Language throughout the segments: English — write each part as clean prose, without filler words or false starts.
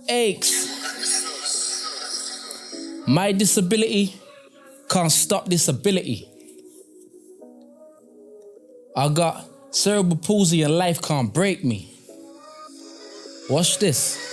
Akes. My disability can't stop this ability. I got cerebral palsy and life can't break me. Watch this.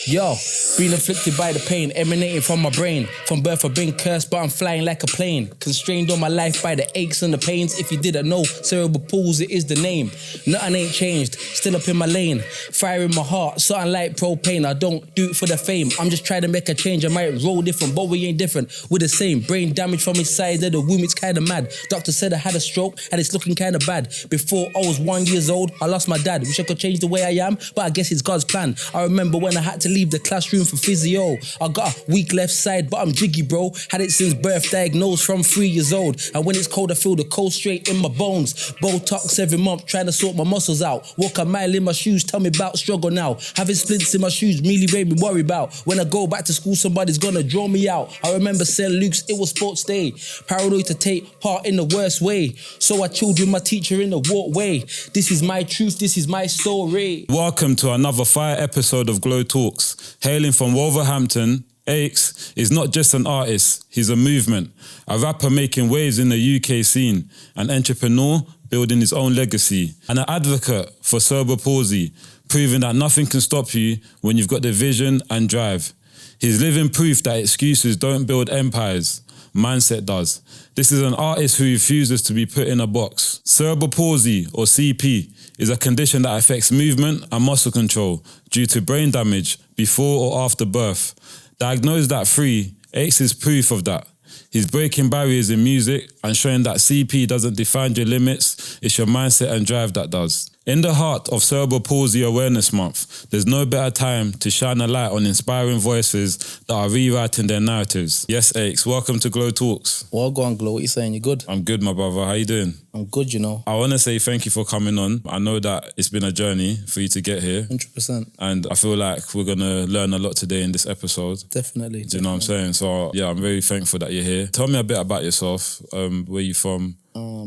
Yo, being afflicted by the pain emanating from my brain. From birth I've been cursed, but I'm flying like a plane. Constrained on my life by the aches and the pains. If you didn't know, cerebral palsy is the name. Nothing ain't changed, still up in my lane. Fire in my heart, something like propane. I don't do it for the fame, I'm just trying to make a change. I might roll different, but we ain't different. We're the same, brain damage from inside of the womb, it's kinda mad. Doctor said I had a stroke and it's looking kinda bad. Before I was 1 year old, I lost my dad. Wish I could change the way I am, but I guess it's God's plan. I remember when I had to leave the classroom for physio. I got a weak left side, but I'm jiggy, bro. Had it since birth, diagnosed from 3 years old. And when it's cold, I feel the cold straight in my bones. Botox every month, trying to sort my muscles out. Walk a mile in my shoes, tell me about struggle now. Having splints in my shoes, really made me worry about. When I go back to school, somebody's gonna draw me out. I remember St. Luke's, it was sports day. Paranoid to take part in the worst way. So I chilled with my teacher in the walkway. This is my truth, this is my story. Welcome to another fire episode of GloTalks. Hailing from Wolverhampton, Akes is not just an artist, he's a movement. A rapper making waves in the UK scene, an entrepreneur building his own legacy, and an advocate for cerebral palsy, proving that nothing can stop you when you've got the vision and drive. He's living proof that excuses don't build empires, mindset does. This is an artist who refuses to be put in a box. Cerebral palsy, or CP, is a condition that affects movement and muscle control due to brain damage before or after birth. Diagnosed at 3, Akes is proof of that. He's breaking barriers in music and showing that CP doesn't define your limits, it's your mindset and drive that does. In the heart of Cerebral Palsy Awareness Month, there's no better time to shine a light on inspiring voices that are rewriting their narratives. Yes, Akes, welcome to GloTalks. Well, go on, Glo. What you saying? You good? I'm good, my brother. How you doing? I'm good, you know. I want to say thank you for coming on. I know that it's been a journey for you to get here. 100%. And I feel like we're going to learn a lot today in this episode. Definitely. Do you know what I'm saying? So, yeah, I'm very thankful that you're here. Tell me a bit about yourself. Where you from?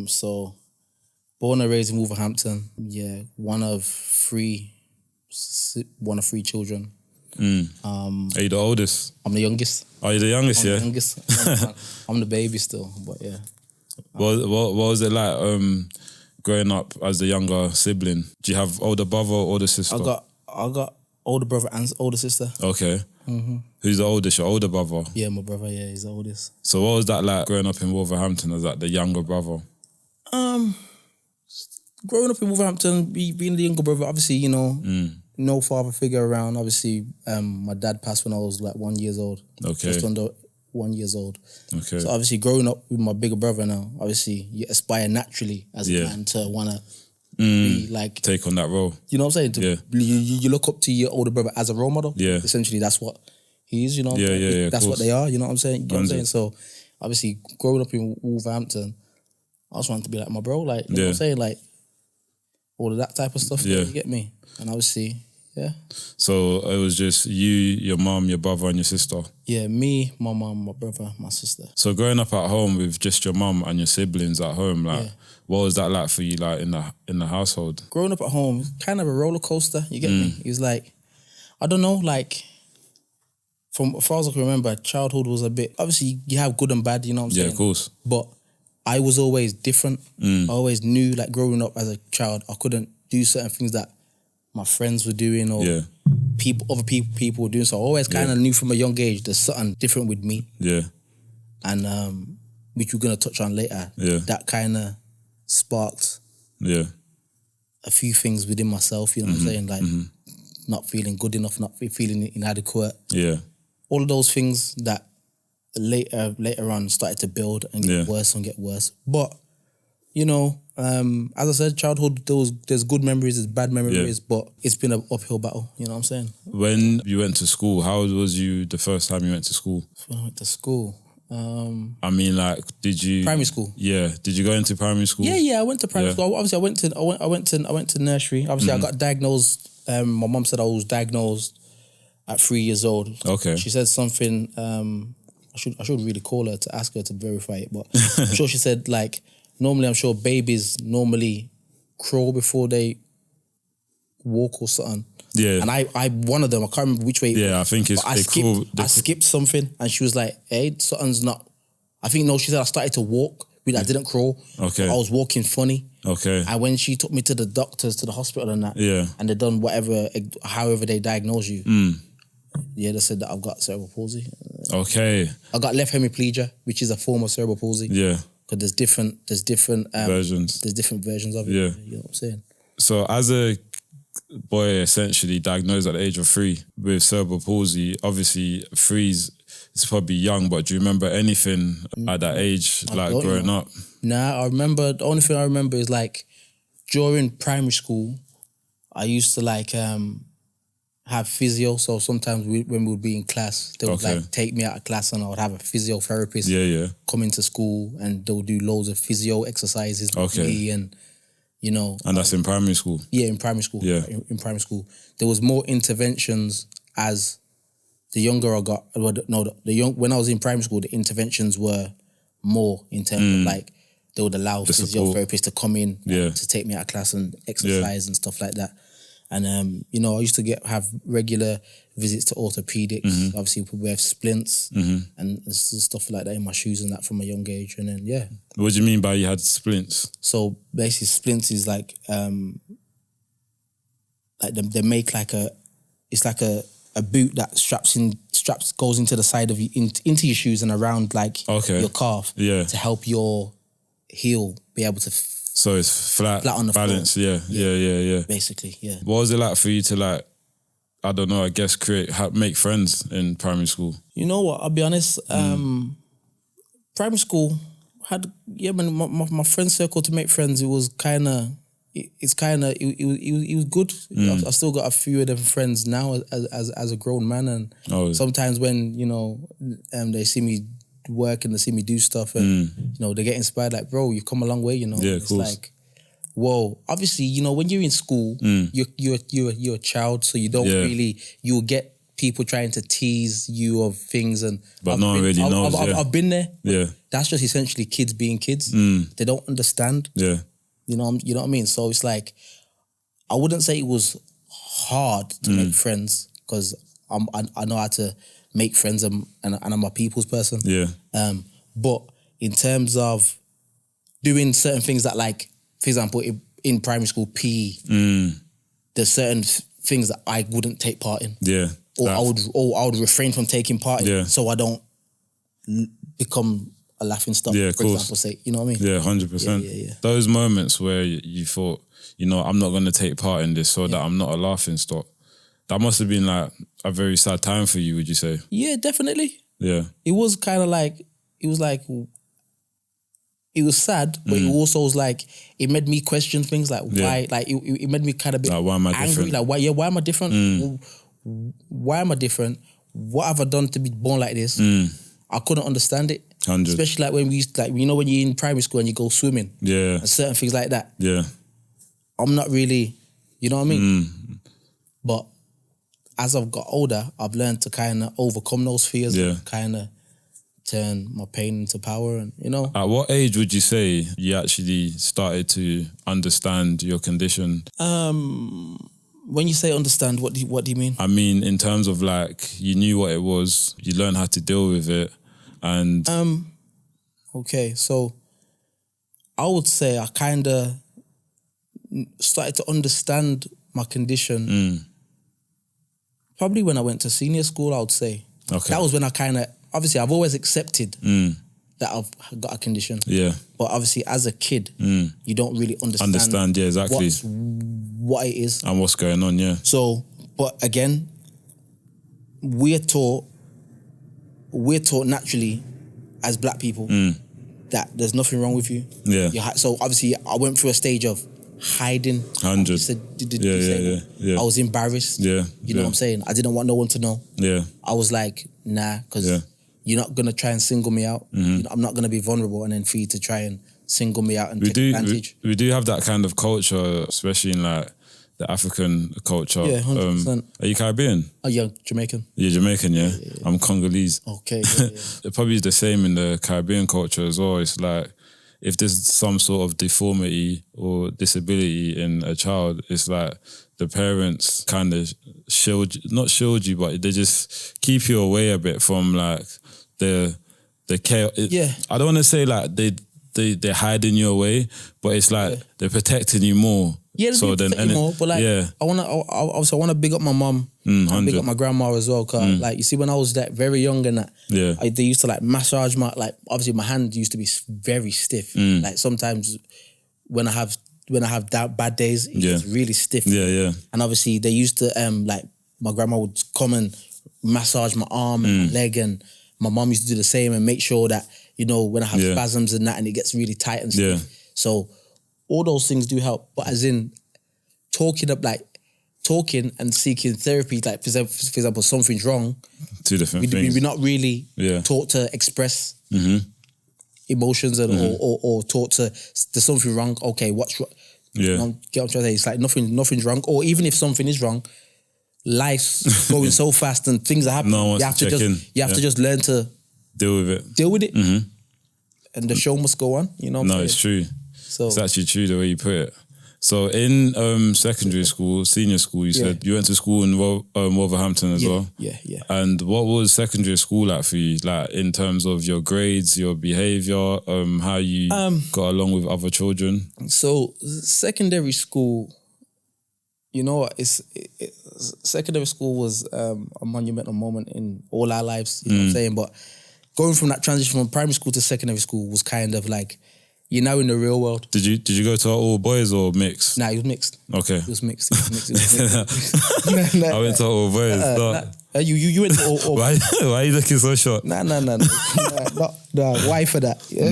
So, born and raised in Wolverhampton. Yeah, one of three children. Are you the oldest? I'm the youngest. Are you the youngest, I'm the youngest. I'm the baby still, but yeah. What was it like growing up as the younger sibling? Do you have older brother or older sister? I got older brother and older sister. Okay. Mm-hmm. Who's the oldest? Your older brother? Yeah, my brother, yeah, he's the oldest. So what was that like growing up in Wolverhampton as like the younger brother? Growing up in Wolverhampton, being the younger brother, obviously, you know, no father figure around. Obviously, my dad passed when I was like 1 year old. Okay. Just under 1 year old. Okay. So obviously, growing up with my bigger brother now, obviously, you aspire naturally as a man to want to be like... Take on that role. You know what I'm saying? You look up to your older brother as a role model. Yeah. Essentially, that's what he is, you know? Yeah, that's what they are, you know what I'm saying? You know what I'm saying? So, obviously, growing up in Wolverhampton, I just wanted to be like my bro, like, you know what I'm saying? Like, all of that type of stuff, you get me? And obviously, So it was just you, your mum, your brother and your sister? Yeah, me, my mum, my brother, my sister. So growing up at home with just your mum and your siblings at home, like, what was that like for you, like in the household? Growing up at home, kind of a roller coaster, you get me? It was like, I don't know, like, from as far as I can remember, childhood was a bit, obviously you have good and bad, you know what I'm saying? Yeah, of course. But I was always different. I always knew, like, growing up as a child, I couldn't do certain things that my friends were doing or other people were doing. So I always kind of knew from a young age there's something different with me. Yeah. And which we're going to touch on later. Yeah. That kind of sparked a few things within myself, you know what I'm saying? Like not feeling good enough, not feeling inadequate. Yeah. All of those things that later on started to build and get worse and get worse. But, you know, as I said, childhood, there's good memories, there's bad memories, but it's been an uphill battle, you know what I'm saying? When you went to school, how old was you the first time you went to school? When I went to school? I mean, like, did you... Primary school. Yeah. Did you go into primary school? Yeah, I went to primary school. Obviously, I went to nursery. Obviously, I got diagnosed. My mum said I was diagnosed at 3 years old. Okay. She said something... I should really call her to ask her to verify it, but I'm sure she said, like, normally I'm sure babies normally crawl before they walk or something. Yeah. And I one of them, I can't remember which way. Yeah, I think it's I skipped something, and she was like, "Hey, something's not." I think no, she said I started to walk. I didn't crawl. Okay. I was walking funny. Okay. And when she took me to the doctors, to the hospital and that, and they done however they diagnose you, they said that I've got cerebral palsy. Okay. I got left hemiplegia, which is a form of cerebral palsy. Yeah. Because there's different versions. There's different versions of it. Yeah. You know what I'm saying? So as a boy essentially diagnosed at the age of 3 with cerebral palsy, obviously 3's it's probably young, but do you remember anything at that age, like growing up? Nah, I remember, the only thing I remember is like during primary school, I used to like have physio. So sometimes when we would be in class, they would like take me out of class and I would have a physiotherapist come into school and they'll do loads of physio exercises with me and, you know. And that's in primary school? Yeah, in primary school. Yeah. In primary school. There was more interventions as the younger I got. When I was in primary school, the interventions were more in terms of like, they would allow physiotherapists to come in to take me out of class and exercise and stuff like that. And, you know, I used to have regular visits to orthopedics. Obviously, we have splints and stuff like that in my shoes and that from a young age. And then, What do you mean by you had splints? So basically, splints is like they make like it's like a boot that goes into the side of you, into your shoes and around like your calf to help your heel be able to so it's flat on the balance floor. Yeah Basically. What was it like for you to like, I don't know, I guess make friends in primary school? You know what, I'll be honest, primary school had my friend circle to make friends, it was kind of it was good. I've still got a few of them friends now as a grown man, and sometimes when, you know, they see me work and they see me do stuff and you know, they get inspired, like, bro, you've come a long way, you know. It's like, whoa, obviously, you know, when you're in school, you're a child, so you don't really, you'll get people trying to tease you of things, but no one really knows. I've been there. Yeah, that's just essentially kids being kids. They don't understand. Yeah, you know what I mean. So it's like, I wouldn't say it was hard to make friends, because I know how to make friends and I'm a people's person. Yeah. But in terms of doing certain things that, like, for example, in primary school PE, there's certain things that I wouldn't take part in. Yeah. Or I would refrain from taking part in, so I don't become a laughing stock. Yeah, for example, say, you know what I mean? Yeah, 100%. Yeah. Those moments where you thought, you know, I'm not going to take part in this so that I'm not a laughing stock. That must have been like a very sad time for you, would you say? Yeah, definitely. Yeah. It was kind of like, it was sad, but it also was like, it made me question things like why, like it made me kind of like, why am I angry? Different? Like, why am I different? Why am I different? What have I done to be born like this? I couldn't understand it. 100. Especially like when we used to, like, you know, when you're in primary school and you go swimming. Yeah. And certain things like that. Yeah. I'm not really, you know what I mean? But as I've got older, I've learned to kind of overcome those fears and kind of turn my pain into power, and, you know. At what age would you say you actually started to understand your condition? When you say understand, what do you mean? I mean, in terms of like, you knew what it was, you learned how to deal with it, and... Okay, so I would say I kind of started to understand my condition probably when I went to senior school, I would say. Okay. That was when I kind of... Obviously, I've always accepted that I've got a condition. Yeah. But obviously, as a kid, you don't really understand yeah, exactly. What it is. And what's going on, yeah. So, but again, we're taught naturally as black people that there's nothing wrong with you. Yeah. So obviously, I went through a stage of hiding. 100. Yeah. I was embarrassed. Yeah. You know what I'm saying? I didn't want no one to know. Yeah. I was like, nah, because you're not going to try and single me out. You know, I'm not going to be vulnerable and then for you to try and single me out and take advantage. We do have that kind of culture, especially in like the African culture. Yeah, 100%. Are you Caribbean? Oh, yeah, Jamaican. You're Jamaican, yeah? I'm Congolese. Okay. It probably is the same in the Caribbean culture as well. It's like, if there's some sort of deformity or disability in a child, it's like the parents kind of not shield you, but they just keep you away a bit from like the chaos. I don't want to say like they're hiding you away, but it's like they're protecting you more. Yeah, so then more, but like I wanna big up my mum and big up my grandma as well. Cause like you see, when I was like very young and that, they used to like massage my obviously my hand used to be very stiff. Like sometimes when I have bad days, it's really stiff. And obviously they used to like my grandma would come and massage my arm and my leg, and my mum used to do the same and make sure that, you know, when I have spasms and that and it gets really tight and stuff. So all those things do help, but as in talking and seeking therapy, like for example, something's wrong. Two different things. We're not really taught to express emotions or taught to, there's something wrong. Okay, what's wrong? You know, get what I'm trying to say? It's like nothing's wrong, or even if something is wrong, life's going so fast and things are happening. You have to just learn to deal with it. And the show must go on. You know. No, it's true. So it's actually true the way you put it. So in secondary school, senior school, you said you went to school in Wolverhampton as well. Yeah. And what was secondary school like for you? Like in terms of your grades, your behaviour, how you got along with other children? So secondary school, you know what? Secondary school was a monumental moment in all our lives. You know what I'm saying? But going from that transition from primary school to secondary school was kind of like, you're now in the real world. Did you go to all boys or mixed? Nah, it was mixed. Okay. It was mixed. I went to all boys. You went to all why are you looking so short? Nah. Why for that? Yeah?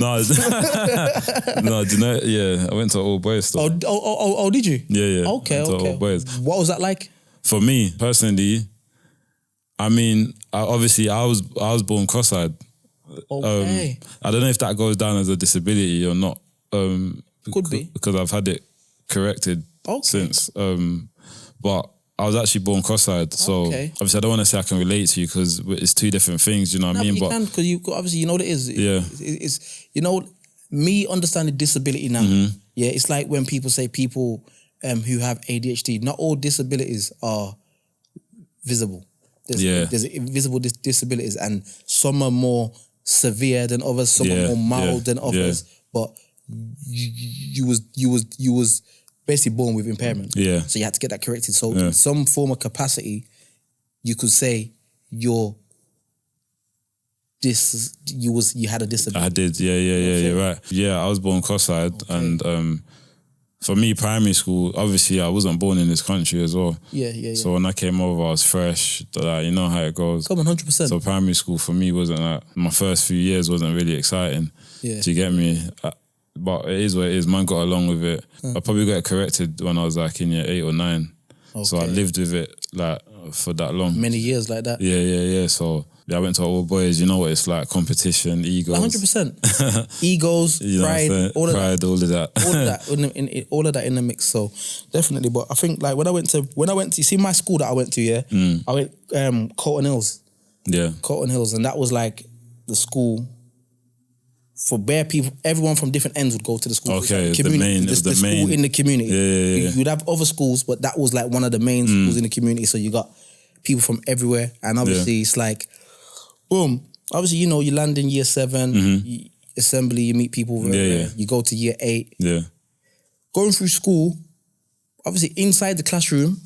No, do you know? Yeah, I went to all boys still. Oh, did you? Yeah. Okay. All boys. What was that like? For me personally, I mean, I was born cross-eyed. Okay. I don't know if that goes down as a disability or not. Could be. Because I've had it corrected since. But I was actually born cross-eyed. So obviously I don't want to say I can relate to you because it's two different things, you know what I mean? But you can, because you obviously, you know what it is. It's you know, me understanding disability now, it's like when people say people who have ADHD, not all disabilities are visible. There's invisible disabilities, and some are more severe than others, some are more mild than others, but you was basically born with impairment. So you had to get that corrected. So in some form of capacity, you could say you had a disability. I did, you're right. Yeah, I was born cross-eyed, and for me, primary school, obviously I wasn't born in this country as well. Yeah. So when I came over, I was fresh. Like, you know how it goes. Come on, 100%. So primary school for me wasn't like, my first few years wasn't really exciting. Do you get me? But it is what it is. Man got along with it. I probably got it corrected when I was like in year 8 or 9. So I lived with it like for that long. Many years like that. Yeah. So I went to all boys. You know what it's like: competition, egos. 100%. Egos, pride, all of that. All of that in the mix. So definitely. But I think like when I went to, you see my school that I went to, I went Colton Hills. Yeah. Colton Hills, and that was like the school for bare people. Everyone from different ends would go to the school. Okay, like the school in the community. Yeah. You'd have other schools, but that was like one of the main schools in the community. So you got people from everywhere, and obviously it's like, boom. Obviously, you know, you land in year 7, assembly, you meet people. You go to year 8. Yeah. Going through school, obviously inside the classroom,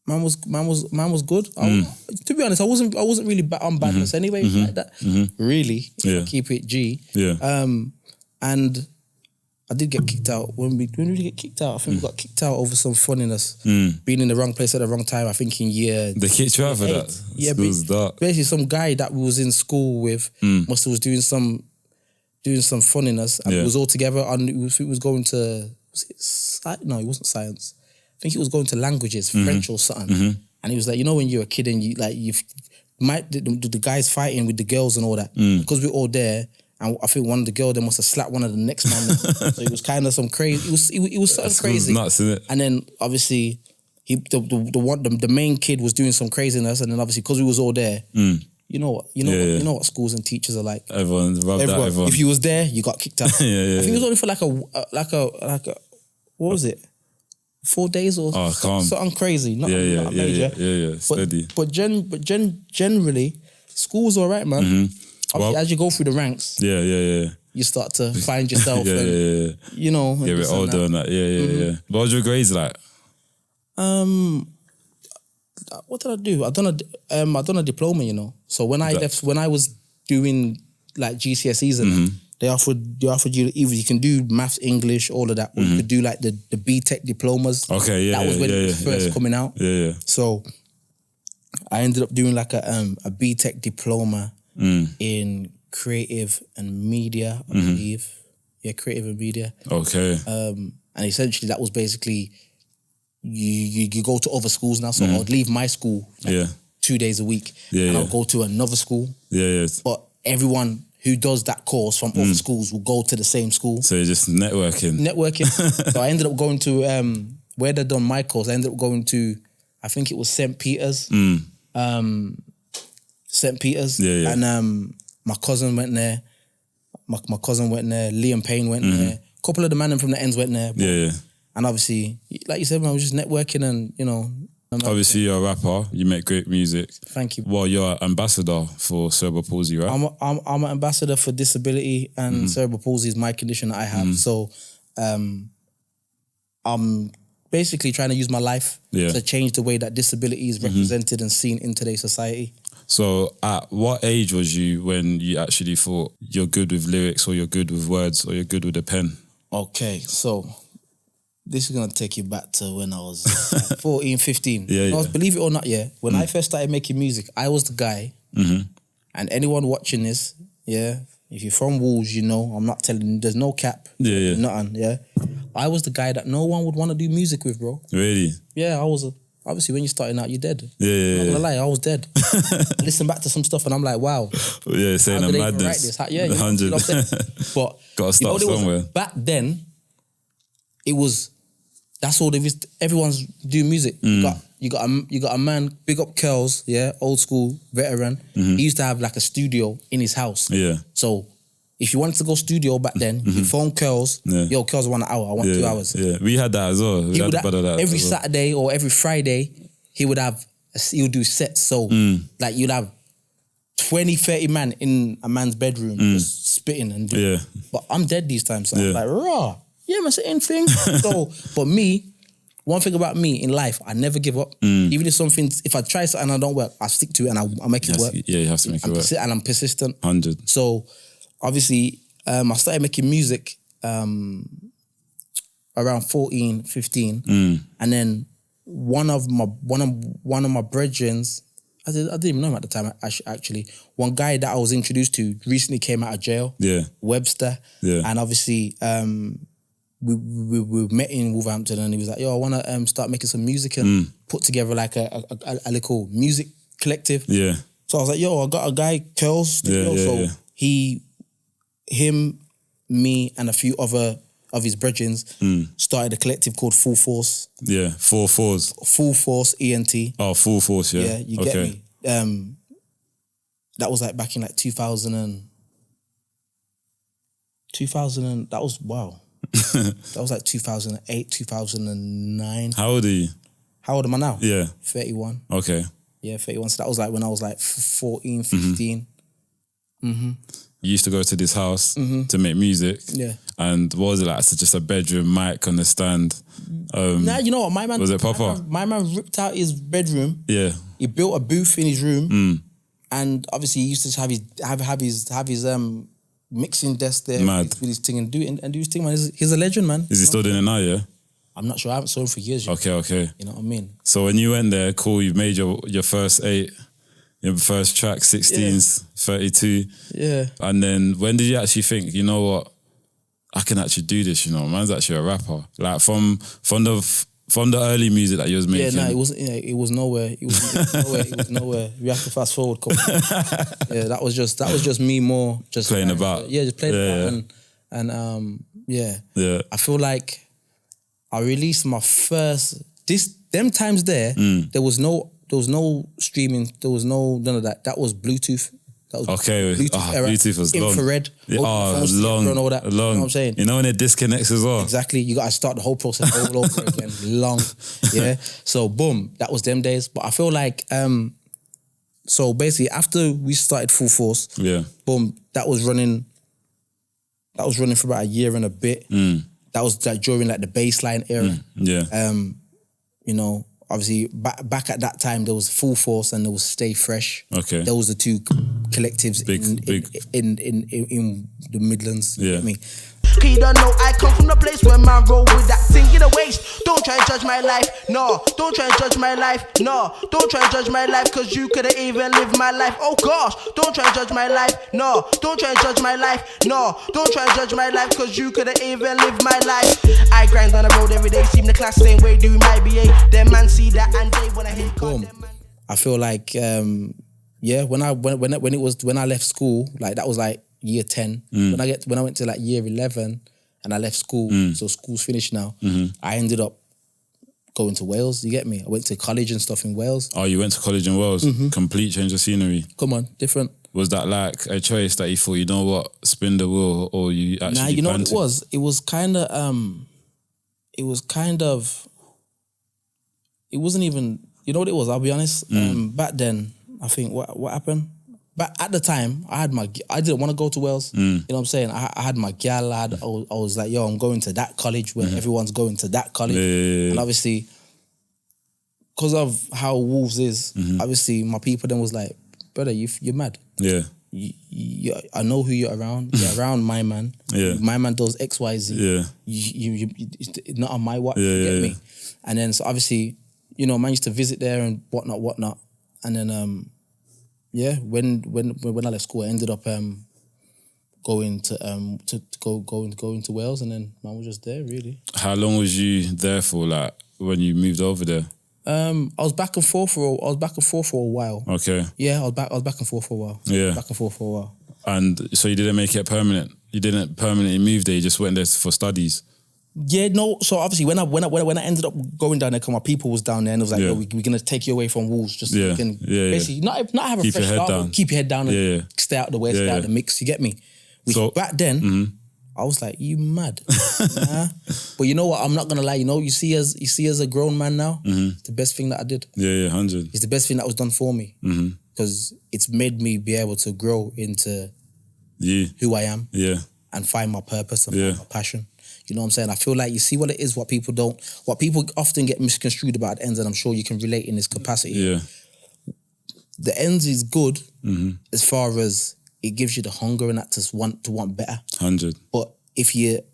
man was good. To be honest, I wasn't really on badness anyway, like that. Really, if I keep it G. Yeah. And I did get kicked out. When did we get kicked out? I think we got kicked out over some funniness. Being in the wrong place at the wrong time, I think in year... They kicked you out for that? Yeah, basically some guy that we was in school with must have was doing some funniness, and we was all together, and it was going to... No, it wasn't science. I think he was going to languages, French or something. And he was like, you know when you're a kid and the guys fighting with the girls and all that, because we're all there, and I think one of the girls must have slapped one of the next man. So it was kind of some crazy. It was something crazy. Nuts, isn't it? And then obviously the main kid was doing some craziness, and then obviously because we was all there, you know what schools and teachers are like. Everyone. If you was there, you got kicked out. I think it was only for like a what was it? 4 days or calm. something crazy. Not major. Yeah. Steady. But generally, school's all right, man. Obviously, as you go through the ranks, you start to find yourself. You know, get a bit older and that. Yeah. What was your grades like? What did I do? I done a diploma, you know. So when I was doing like GCSEs and that, they offered you either you can do maths, English, all of that, or you could do like the BTEC diplomas. Okay, that was when it was first coming out. Yeah. So I ended up doing like a BTEC diploma in creative and media, I believe. Yeah, creative and media. Okay. And essentially that was basically you go to other schools now. So I'd leave my school 2 days a week and I'll go to another school. Yeah. But everyone who does that course from other schools will go to the same school. So you're just networking. So I ended up going to where they'd done my course. I ended up going to, I think it was St. Peter's. St. Peter's. Yeah. And my cousin went there. My cousin went there. Liam Payne went there. A couple of the men from the ends went there. Yeah. And obviously, like you said, man, I was just networking and, you know. Obviously, you're a rapper. You make great music. Thank you. Well, you're an ambassador for cerebral palsy, right? I'm an ambassador for disability, and cerebral palsy is my condition that I have. So I'm basically trying to use my life to change the way that disability is represented and seen in today's society. So at what age was you when you actually thought you're good with lyrics, or you're good with words, or you're good with a pen? Okay, so this is going to take you back to when I was 14, 15. Believe it or not, when I first started making music, I was the guy, and anyone watching this, if you're from Wolves, you know, I'm not telling you, there's no cap, nothing, I was the guy that no one would want to do music with, bro. Really? Yeah, I was. Obviously, when you're starting out, you're dead. Yeah. I'm not going to lie, I was dead. I listen back to some stuff and I'm like, wow. Yeah, saying a madness. You know, 100. But gotta start somewhere. Back then, it was, that's all there is. Everyone's doing music. You got a man, big up Curls, old school veteran. He used to have like a studio in his house. Yeah. So if you wanted to go studio back then, you phone Curls. Yo, Curls, I want an hour. I want 2 hours. Yeah, we had that as well. Every Saturday or every Friday, he would do sets. So like you'd have 20, 30 man in a man's bedroom just spitting and doing. But I'm dead these times. So I'm like, raw. Yeah, man, same thing. So, but me, one thing about me in life, I never give up. Even if I try something and I don't work, I stick to it and I make it work. You have to make it work. And I'm persistent. 100. So, obviously, I started making music around 14, 15. And then one of my brethrens, I didn't even know him at the time, actually. One guy that I was introduced to recently came out of jail. Yeah. Webster. Yeah. And obviously, we met in Wolverhampton and he was like, yo, I want to start making some music and put together like a little music collective. Yeah. So I was like, yo, I got a guy, Curls. So him, me and a few other of his brethren started a collective called Full Force. Yeah, 4 4s. Full Force ENT. Oh, Full Force, yeah. Yeah, you get me. That was like back in like 2000 that was, wow. That was like 2008, 2009. How old are you? How old am I now? Yeah. 31. Okay. Yeah, 31. So that was like when I was like 14, 15. You used to go to this house to make music. Yeah. And what was it like? It's just a bedroom, mic on the stand. Nah, you know what? My man... Was it proper? My man ripped out his bedroom. Yeah. He built a booth in his room. And obviously he used to have his mixing desk there with his thing and do his thing, man. He's a legend, man. Is he still doing it now, yeah? I'm not sure. I haven't saw him for years. Okay. You know what I mean? So when you went there, cool, you made your first 8, your first track, 16s, 32. Yeah. And then when did you actually think, you know what, I can actually do this, you know, man's actually a rapper. Like from the early music that you was making. Yeah, no, it was nowhere. It was nowhere. We have to fast forward. Yeah, that was just me more just playing about. Just playing about and I feel like I released my first them times there was no streaming, there was none of that. That was Bluetooth. That was okay. Bluetooth era. Bluetooth was infrared. long. Long. And all long. that. You know what I'm saying? You know when it disconnects as well? Exactly. You got to start the whole process all over again. Long. Yeah. So boom, that was them days. But I feel like, so basically after we started Full Force, boom, that was running for about a year and a bit. That was like during like the baseline era. You know, obviously back at that time there was Full Force and there was Stay Fresh. Okay. There was the two collectives in the Midlands. You get me? You don't know I come from the place where man roll with that thing in the waist. Don't try and judge my life, no. Don't try and judge my life, no. Don't try and judge my life, cause you couldn't even live my life. Oh gosh, don't try and judge my life, no. Don't try and judge my life, no. Don't try and judge my life, cause you couldn't even live my life. I grind on the road every day, seem the class same way, do my BA. Them man see that and they wanna hit. Boom. I feel like yeah, when I left school, like that was like year 10. When I went to like year 11 and I left school, so school's finished now, I ended up going to Wales, you get me? I went to college and stuff in Wales. Oh, you went to college in Wales? Complete change of scenery. Come on, different. Was that like a choice that you thought, you know what, spin the wheel, or you actually Nah, you know what it was? It was kind of, it wasn't even, you know what it was, I'll be honest? Back then, I think, what happened? But at the time, I didn't want to go to Wales. You know what I'm saying? I had my gal, I was like, yo, I'm going to that college where everyone's going to that college. And obviously, because of how Wolves is, obviously my people then was like, brother, you're mad. Yeah. I know who you're around. You're around my man. Yeah. My man does X, Y, Z. Yeah. You not on my watch, you get me? And then, so obviously, you know, man used to visit there and whatnot. And then, yeah, when I left school, I ended up going to Wales, and then man was just there really. How long was you there for? Like when you moved over there? I was back and forth for a while. Okay. Yeah, I was back and forth for a while. Yeah. Back and forth for a while. And so you didn't make it permanent. You didn't permanently move there. You just went there for studies. Yeah, no. So obviously, when I ended up going down there, because my people was down there, and it was like, yo, we're gonna take you away from Wolves, just so you can basically not have a fresh start, but keep your head down and stay out of the way, stay out of the mix. You get me? So back then, I was like, you mad? Nah. But you know what? I'm not gonna lie. You know, you see as a grown man now, it's the best thing that I did. Yeah, 100. It's the best thing that was done for me because it's made me be able to grow into who I am. Yeah, and find my purpose and find my passion. You know what I'm saying? I feel like you see what it is, what people often get misconstrued about ends, and I'm sure you can relate in this capacity. Yeah. The ends is good as far as it gives you the hunger and that to want better. 100. But it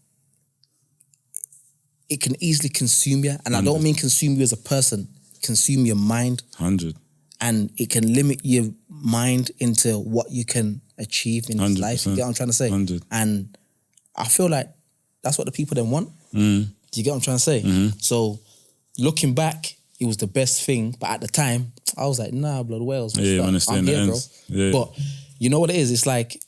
can easily consume you. And 100. I don't mean consume you as a person, consume your mind. 100. And it can limit your mind into what you can achieve in this life. You get what I'm trying to say? 100. And I feel like that's what the people then want. Do you get what I'm trying to say? So looking back, it was the best thing. But at the time, I was like, nah, blood Wales. I'm here, bro. Yeah. But you know what it is? It's like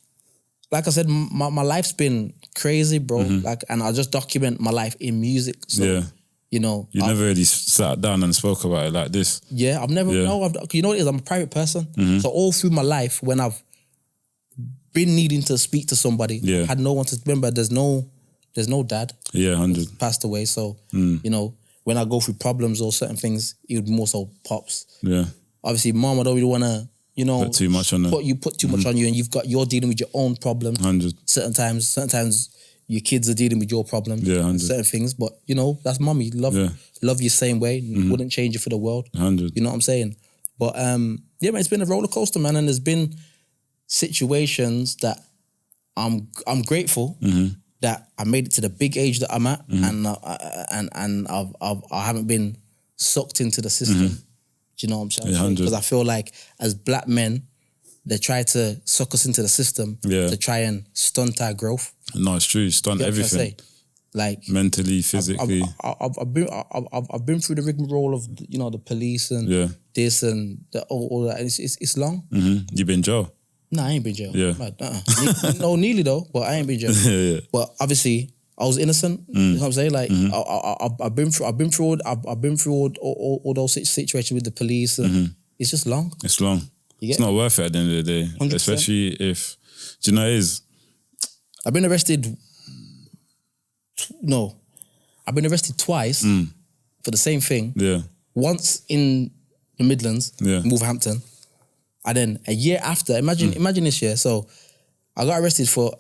I said, my life's been crazy, bro. Like, and I just document my life in music. So, you know. You never really sat down and spoke about it like this. Yeah, I've never, you know what it is? I'm a private person. So all through my life, when I've been needing to speak to somebody, I had no one to remember. There's no dad. Yeah, 100. Passed away. So, you know, when I go through problems or certain things, it would more so pops. Yeah. Obviously, mom, I don't really want to, you know, put too much on them. You put too much on you, and you're dealing with your own problems. 100. Certain times your kids are dealing with your problems. Yeah, 100. Certain things, but you know, that's mommy. Love you same way. Wouldn't change it for the world. 100. You know what I'm saying? But yeah, man, it's been a roller coaster, man, and there's been situations that I'm grateful that I made it to the big age that I'm at, and I haven't been sucked into the system. Do you know what I'm saying? Because I feel like as black men, they try to suck us into the system to try and stunt our growth. No, it's true. Stunt everything. Like mentally, physically. I've been through the rigmarole of, you know, the police and this and all that. And it's long. You've been jail. No, I ain't been jail. Yeah. No, nearly though, but I ain't been jail. But obviously, I was innocent. You know what I'm saying? Like I've been through all those situations with the police. And it's just long. It's long. It's not worth it at the end of the day. 100%. Especially if, do you know what it is? I've been arrested. I've been arrested twice for the same thing. Yeah. Once in the Midlands, in Wolverhampton, and then a year after. Imagine this year. So I got arrested for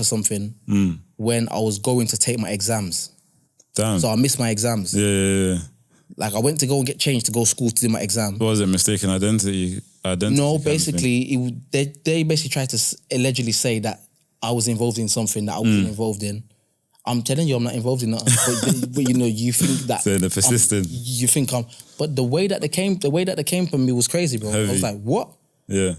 something when I was going to take my exams. Damn. So I missed my exams. Yeah. Like I went to go and get changed to go to school to do my exam. What was it? Mistaken identity? No, basically, they basically tried to allegedly say that I was involved in something that I wasn't involved in. I'm telling you, I'm not involved in that. but you know, you think that. So they're persistent. You think I'm. But the way that they came from me was crazy, bro. Heavy. I was like, what? Yeah.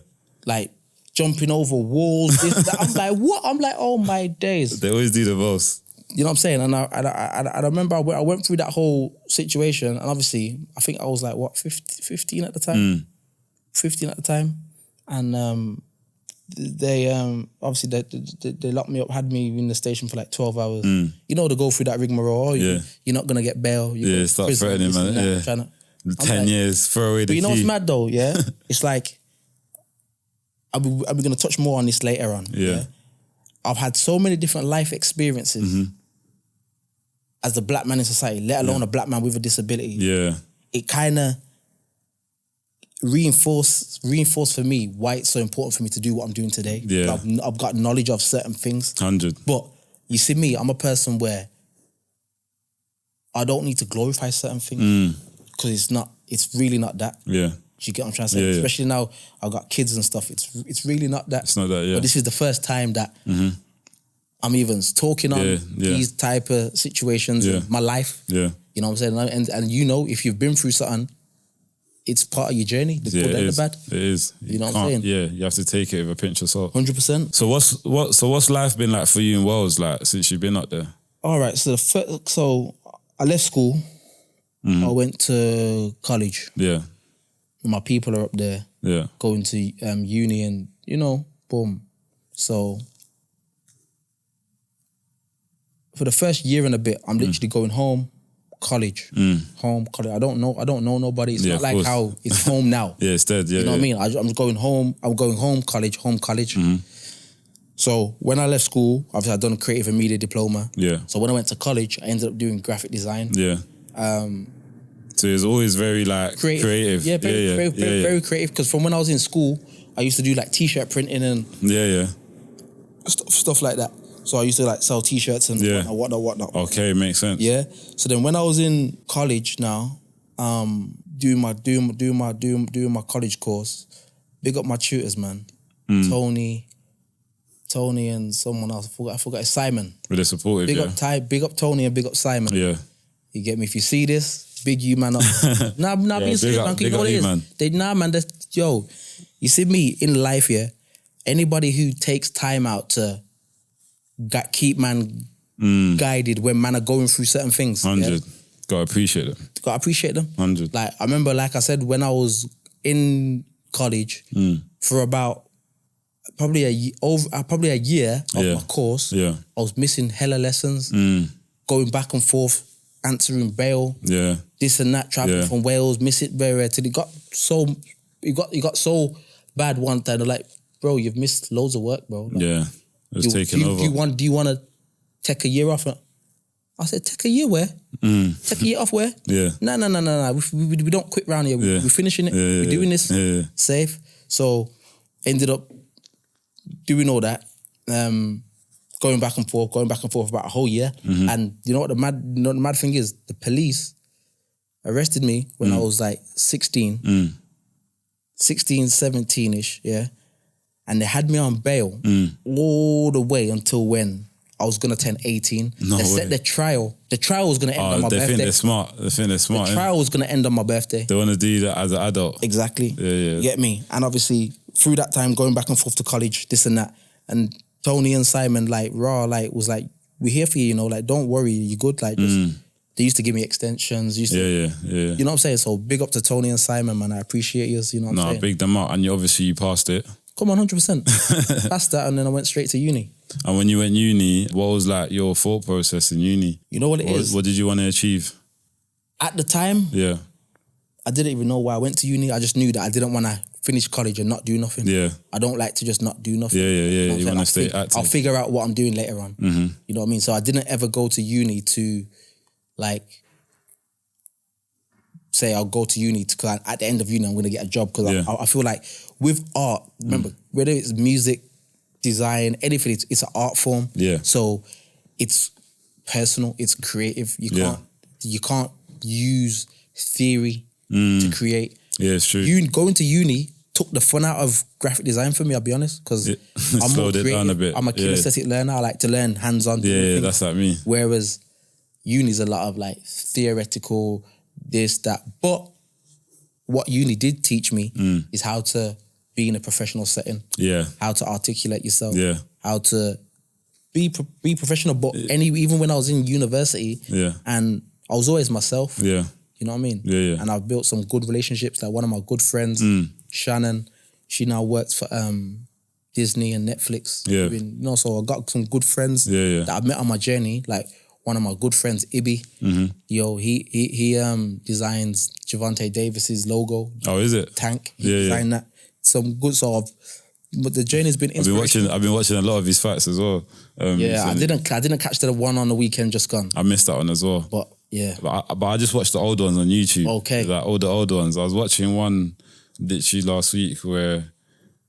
Like jumping over walls. This, that. I'm like, what? I'm like, oh my days. They always do the most. You know what I'm saying? And I remember I went through that whole situation, and obviously, I think I was like, what, 15 at the time? 15 at the time. And they obviously they locked me up, had me in the station for like 12 hours. You know, to go through that rigmarole. You're not going to get bail. Start threatening, man. 10 years, throw away the key. But you know what's mad though, yeah? It's like, I'm going to touch more on this later on. Yeah. I've had so many different life experiences as a black man in society, let alone a black man with a disability. Yeah. It kind of reinforced for me why it's so important for me to do what I'm doing today. Yeah. I've got knowledge of certain things. 100. But you see me, I'm a person where I don't need to glorify certain things because it's really not that. Yeah. Do you get what I'm trying to say? Yeah, especially now I've got kids and stuff. It's really not that. It's not that, yeah. But this is the first time that I'm even talking on these type of situations in my life. Yeah. You know what I'm saying? And you know, if you've been through something, it's part of your journey, the good and the bad. It is. You know what I'm saying? Yeah, you have to take it with a pinch of salt. 100%. So what's life been like for you in Wales, like, since you've been up there? All right, so I left school. I went to college. Yeah. My people are up there. Yeah. Going to uni and, you know, boom. So for the first year and a bit, I'm literally going home, college, home, college. I don't know nobody. It's not like how it's home now. It's dead. Yeah, you know what I mean? I'm going home. I'm going home, college. So when I left school, obviously I'd done a creative and media diploma. Yeah. So when I went to college, I ended up doing graphic design. Yeah. So it was always very like creative. Yeah, very creative. Because from when I was in school, I used to do like t-shirt printing and stuff like that. So I used to like sell t-shirts and whatnot. Okay, makes sense. Yeah. So then when I was in college now, doing my college course, big up my tutors, man. Tony and someone else. I forgot. It's Simon. Really supportive. Big up Tony and big up Simon. Yeah. You get me? If you see this, big you man up. Being serious, man. You know what it is? Man. Yo, you see me in life, yeah. Anybody who takes time out to keep man guided when man are going through certain things. 100. Yeah? Gotta appreciate them. 100. Like I remember, like I said, when I was in college for about probably a year of my course, I was missing hella lessons, going back and forth, answering bail, this and that, traveling from Wales, miss it very till it got so bad one time. They're like, bro, you've missed loads of work, bro. Like, it was taking over. Do you want to take a year off? I said, take a year where? Take a year off where? Yeah. No. We don't quit round here. We're finishing it. We're doing this safe. So ended up doing all that. Going back and forth about a whole year. And you know what the mad thing is? The police arrested me when I was like 16, 17-ish, yeah? And they had me on bail all the way until when I was going to turn 18. They set the trial. The trial was going to end on my birthday. They think they're smart. The trial was going to end on my birthday. They want to do that as an adult. Exactly. Yeah. You get me? And obviously, through that time, going back and forth to college, this and that, and Tony and Simon, was like, we're here for you, you know, like, don't worry, you're good. Like, just, they used to give me extensions. You know what I'm saying? So big up to Tony and Simon, man. I appreciate you, you know what I'm saying? Big them up. And you passed it. Come on, 100%. Passed that, and then I went straight to uni. And when you went uni, what was like your thought process in uni? You know what it is? What did you want to achieve? At the time, I didn't even know why I went to uni. I just knew that I didn't want to finish college and not do nothing. Yeah. I don't like to just not do nothing. Yeah. You know You want to stay active. active. I'll figure out what I'm doing later on. Mm-hmm. You know what I mean? So I didn't ever go to uni to like say I'll go to uni because at the end of uni I'm going to get a job because I feel like with art, remember, whether it's music, design, anything, it's an art form. Yeah. So it's personal, it's creative. You can't use theory to create. Yeah, it's true. Going to uni took the fun out of graphic design for me, I'll be honest, because I'm more slowed it down a bit. I'm a kinesthetic learner. I like to learn hands-on. Yeah, that's like me. Whereas uni's a lot of like theoretical, this, that. But what uni did teach me is how to be in a professional setting. Yeah. How to articulate yourself. Yeah. How to be professional. But even when I was in university, and I was always myself. Yeah. You know what I mean? Yeah. And I've built some good relationships. Like one of my good friends, Shannon, she now works for Disney and Netflix. Yeah. You know, so I got some good friends that I've met on my journey. Like one of my good friends, Ibby. Yo, he designs Javante Davis's logo. Oh, is it? Tank. He designed that. Some good sort of. But the journey's been inspirational. I've been watching a lot of his fights as well. I didn't catch the one on the weekend just gone. I missed that one as well. But yeah. But I just watched the old ones on YouTube. Okay. Like all the old ones. I was watching one literally last week where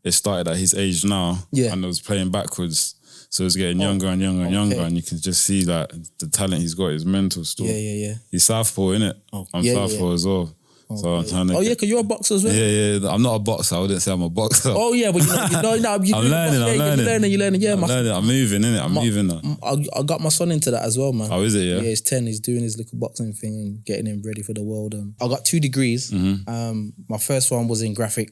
it started at his age now. Yeah. And it was playing backwards. So it's getting younger and younger and younger. And you can just see that the talent he's got is mental still. Yeah. He's Southpaw, innit? I'm Southpaw as well. So I'm trying to. Oh yeah, because you're a boxer as well. Yeah. I'm not a boxer. I wouldn't say I'm a boxer. Oh yeah, but I'm learning. I'm learning. Yeah, I'm learning. I'm moving, innit? I'm moving now. I got my son into that as well, man. Oh, is it? Yeah. Yeah, he's 10. He's doing his little boxing thing and getting him ready for the world. I got 2 degrees. My first one was in graphic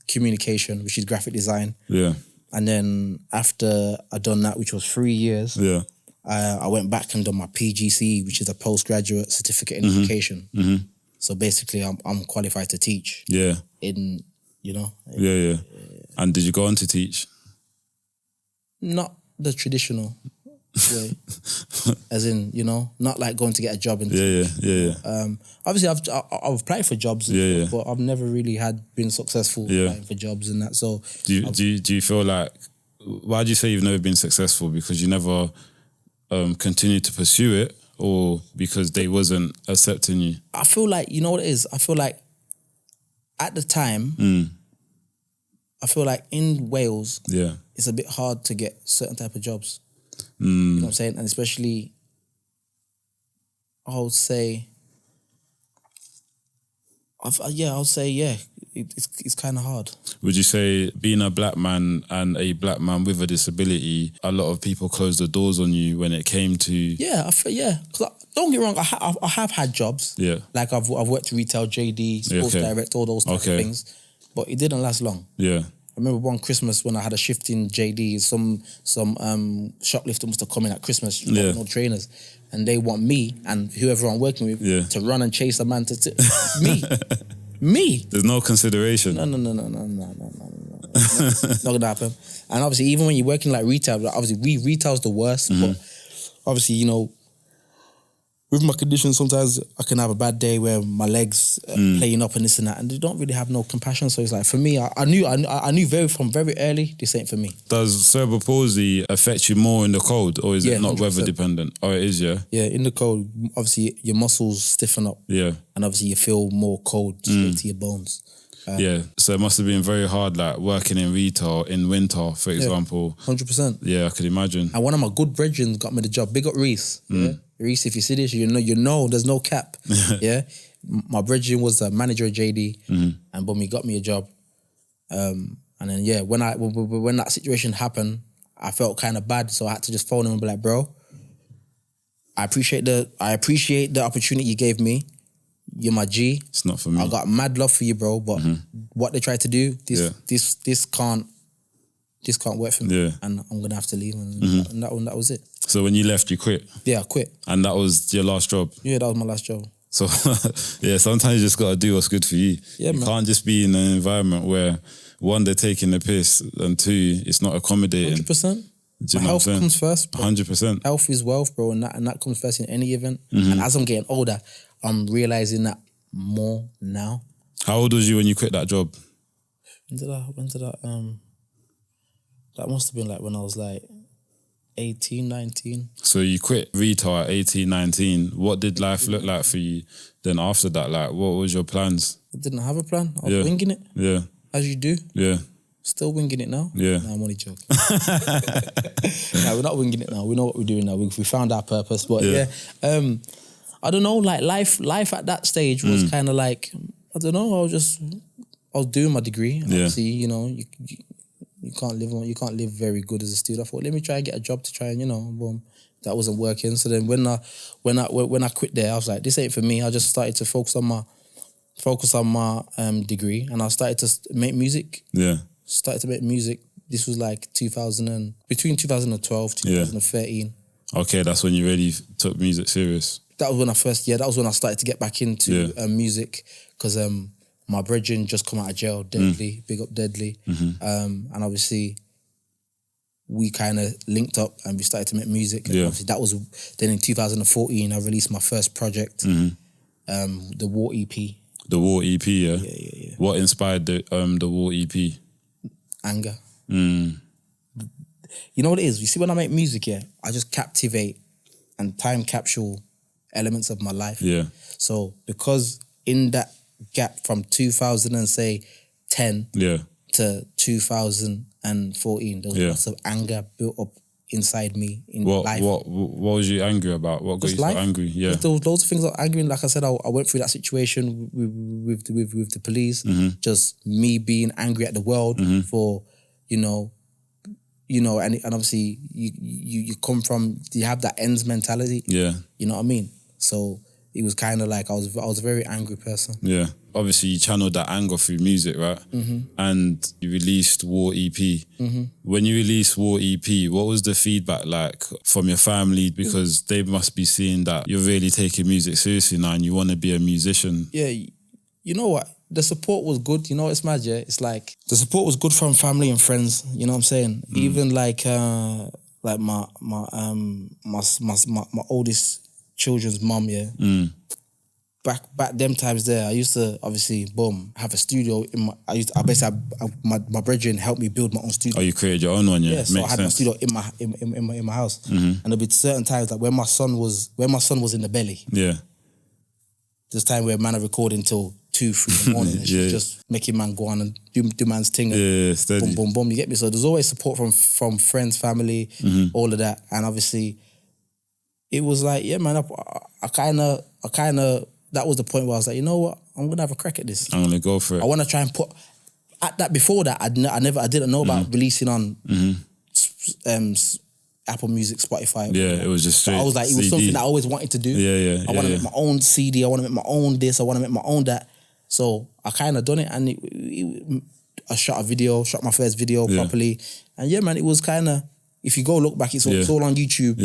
communication, which is graphic design. Yeah. And then after I done that, which was 3 years. Yeah. I went back and done my PGCE, which is a postgraduate certificate in education. So basically, I'm qualified to teach. Yeah. In, you know. Yeah. And did you go on to teach? Not the traditional way, as in, you know, not like going to get a job and Yeah. obviously I've applied for jobs, but I've never really been successful applying for jobs and that. So do you feel like, why do you say you've never been successful? Because you never continued to pursue it, or because they wasn't accepting you? I feel like, you know what it is? I feel like at the time, I feel like in Wales, it's a bit hard to get certain type of jobs. You know what I'm saying? And especially, I would say, it's kind of hard. Would you say being a black man and a black man with a disability, a lot of people closed the doors on you when it came to? Yeah, Cause don't get me wrong, I have had jobs. Yeah. Like I've worked retail, JD, sports direct, all those type of things. But it didn't last long. Yeah. I remember one Christmas when I had a shift in JD, some shoplifter must have come in at Christmas, no trainers. And they want me and whoever I'm working with to run and chase a man to me. There's no consideration. No. Not gonna happen. And obviously, even when you're working like retail, obviously retail's the worst. But obviously, you know, with my condition, sometimes I can have a bad day where my legs playing up and this and that, and they don't really have no compassion. So it's like, for me, I knew from very early, this ain't for me. Does cerebral palsy affect you more in the cold, or is it not 100%. Weather dependent? Oh, it is, yeah? Yeah, in the cold, obviously your muscles stiffen up. Yeah. And obviously you feel more cold straight to your bones. So it must have been very hard, like working in retail in winter, for example. 100%. Yeah, I could imagine. And one of my good brethren got me the job. Big up Reese. Yeah? Reese, if you see this, you know there's no cap. Yeah. My brethren was the manager of JD, and boom, he got me a job. And then when that situation happened, I felt kind of bad, so I had to just phone him and be like, bro, I appreciate the opportunity you gave me. You're my G. It's not for me. I got mad love for you, bro. But what they tried to do, this can't work for me. Yeah. And I'm gonna have to leave. And that was it. So when you left, you quit? Yeah, I quit. And that was your last job? Yeah, that was my last job. So sometimes you just gotta do what's good for you. Yeah, you can't just be in an environment where, one, they're taking the piss, and 2, it's not accommodating. 100%. Health comes first. 100%. Health is wealth, bro, and that comes first in any event. And as I'm getting older, I'm realizing that more now. How old was you when you quit that job? When did I that must have been like when I was like 18, 19. So you quit retail at 18, 19. What did life look like for you then after that? Like, what was your plans? I didn't have a plan. I was winging it. Yeah. As you do. Yeah. Still winging it now. Yeah. No, I'm only joking. No, we're not winging it now. We know what we're doing now. We found our purpose. But I don't know, like life at that stage was kind of like, I don't know, I was doing my degree. And obviously, you know, you can't live very good as a student. I thought, let me try and get a job to try and, you know, boom. That wasn't working. So then when I quit there, I was like, this ain't for me. I just started to focus on my degree, and I started to make music. Yeah. Started to make music. This was like between 2012, 2013. Yeah. Okay, that's when you really took music serious. That was when I started to get back into music, because my brethren just come out of jail, Deadly, big up Deadly. And obviously we kind of linked up and we started to make music. And obviously that was, then in 2014, I released my first project, the War EP. The War EP, yeah? Yeah. What inspired the War EP? Anger. You know what it is? You see, when I make music, I just captivate and time capsule elements of my life. Yeah. So because in that gap from 2010 to 2014, there was lots of anger built up inside me in life. What was you angry about? What got you so angry? Yeah. There was loads of things I was angry. Like I said, I went through that situation with the police. Just me being angry at the world for, you know, and obviously you come from, you have that ends mentality. Yeah. You know what I mean? So it was kind of like I was a very angry person. Yeah. Obviously you channeled that anger through music, right? And you released War EP. When you released War EP, what was the feedback like from your family? Because they must be seeing that you're really taking music seriously now and you want to be a musician. Yeah, you know what? The support was good. You know, it's mad, yeah? It's like, the support was good from family and friends, you know what I'm saying? Even like my oldest children's mum, back them times there, I used to obviously have a studio in my brethren helped me build my own studio. Oh, you created your own one, yeah? So I had my studio in my house, and there'll be certain times like when my son was in the belly. Yeah. There's time where man are recording till 2, 3 in the morning. And she's just making man go on and do man's thing. And steady. Boom, boom, boom. You get me? So there's always support from friends, family, all of that, and obviously. It was like, yeah, man, I kind of, that was the point where I was like, you know what? I'm going to have a crack at this. I'm going to go for it. I want to try and before that, I didn't know about releasing on Apple Music, Spotify. Yeah, it was just straight. I was like, it was CD. something I always wanted to do. I want to make my own CD. I want to make my own this. I want to make my own that. So I kind of done it, and I shot my first video properly. And yeah, man, it was kind of, if you go look back, it's all on YouTube.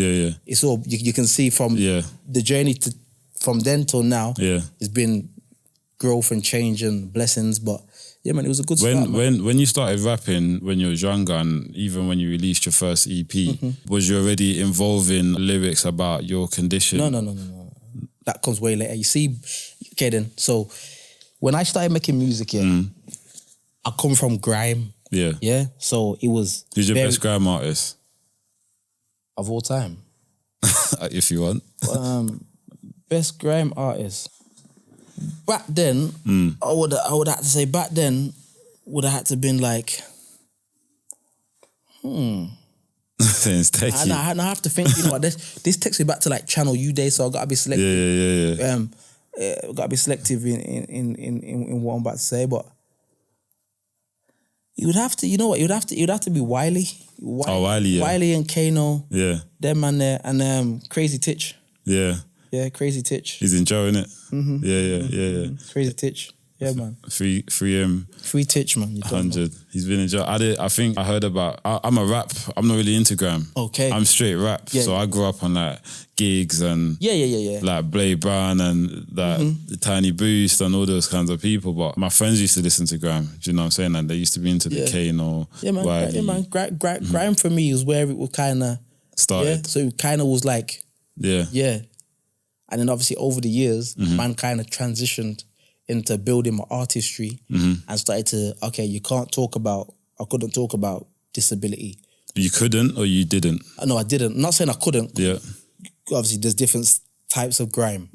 It's all, you can see from the journey from then till now. It's been growth and change and blessings. But yeah, man, it was a good start. When you started rapping when you was younger, and even when you released your first EP, was you already involving lyrics about your condition? No. That comes way later. You see, okay then. So when I started making music, I come from grime. Yeah. So it was. Who's your best grime artist? Of all time? If you want. Best grime artist. Back then, I would have to say back then would have had to been like, It's I have to think, you know what, this takes me back to like Channel U days, so I gotta be selective. Gotta be selective in what I'm about to say, but you would have to, you know what, you'd have to be Wiley. Wiley, Wiley and Kano. Yeah. Them man there, and Crazy Titch. Yeah. Yeah, Crazy Titch. He's enjoying it. Yeah. Crazy Titch. Yeah, man. Free Titch, man. 100. He's been enjoying. I think I heard about. I'm a rap. I'm not really into gram. Okay. I'm straight rap. Yeah. So I grew up on like gigs and like Blade Brown and that Tiny Boost and all those kinds of people. But my friends used to listen to gram. Do you know what I'm saying? And they used to be into the Kano. Yeah, man. Wiley. Yeah, man. Grime for me is where it was kind of started. Yeah. So it kind of was like. Yeah. And then obviously over the years, man kind of transitioned into building my artistry and started to, okay, I couldn't talk about disability. You couldn't or you didn't? No, I didn't. I'm not saying I couldn't. Yeah. Obviously, there's different types of grime.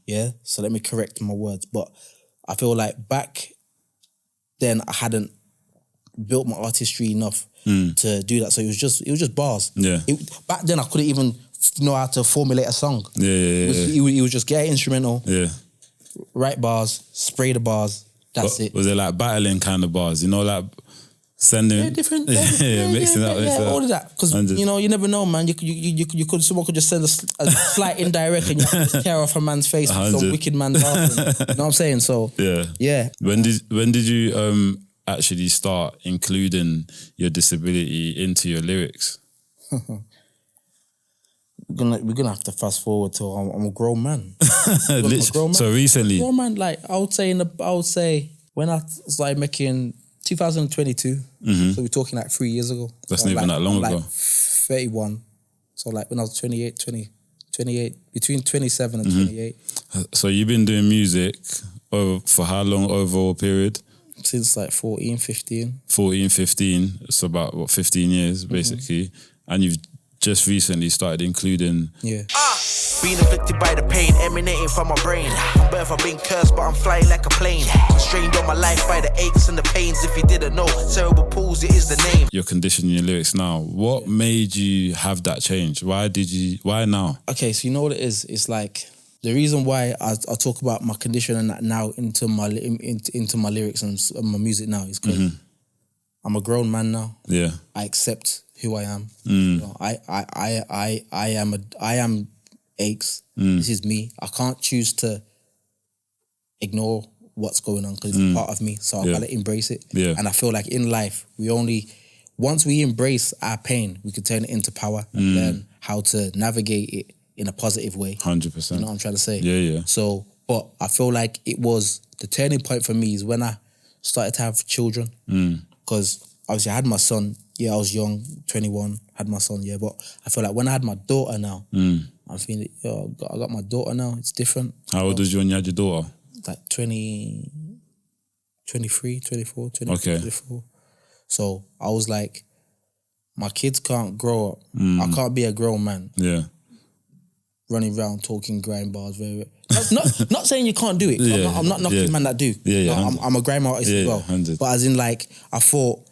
Yeah. So let me correct my words. But I feel like back then I hadn't built my artistry enough to do that. So it was just bars. Yeah. Back then I couldn't even know how to formulate a song. Yeah. It was just get an instrumental, write bars, spray the bars. That's it. Was it like battling kind of bars? You know, like sending different, mixing up, all of that. Because you never know, man. Someone could just send a slight indirect and you have to tear off a man's face with some wicked man's heart. You know what I'm saying? So yeah. When did you actually start including your disability into your lyrics? We're gonna have to fast forward to I'm a grown man. So recently, grown man. Like I would say when I started making 2022. So we're talking like 3 years ago. That's not even that long ago. Like 31. So like when I was 28, between 27 and 28. So you've been doing music for how long overall period? Since like 14, 15. 14, 15. It's about 15 years basically. And you've just recently started including... Being afflicted by the pain emanating from my brain. From birth I've been cursed, but I'm flying like a plane. Constrained on my life by the aches and the pains. If you didn't know, cerebral palsy is the name. Your condition in your lyrics now. What made you have that change? Why now? Okay, so you know what it is? It's like the reason why I talk about my condition and that now into my lyrics and my music now is because I'm a grown man now. Yeah. I accept who I am. You know, I am Akes. This is me. I can't choose to ignore what's going on because it's a part of me. So I gotta embrace it. Yeah. And I feel like in life, once we embrace our pain, we can turn it into power and learn how to navigate it in a positive way. 100%. You know what I'm trying to say? Yeah. So, but I feel like it was the turning point for me is when I started to have children. Because obviously I had my son. Yeah, I was young, 21, had my son, but I feel like when I had my daughter now, I'm feeling, I got my daughter now, it's different. How old was you when you had your daughter? Like 23, 24, 24. So I was like, my kids can't grow up. I can't be a grown man. Yeah. Running around talking grind bars. Not saying you can't do it. Yeah. I'm not knocking man that do. Yeah. I'm a grime artist as well. 100. But as in like, I thought,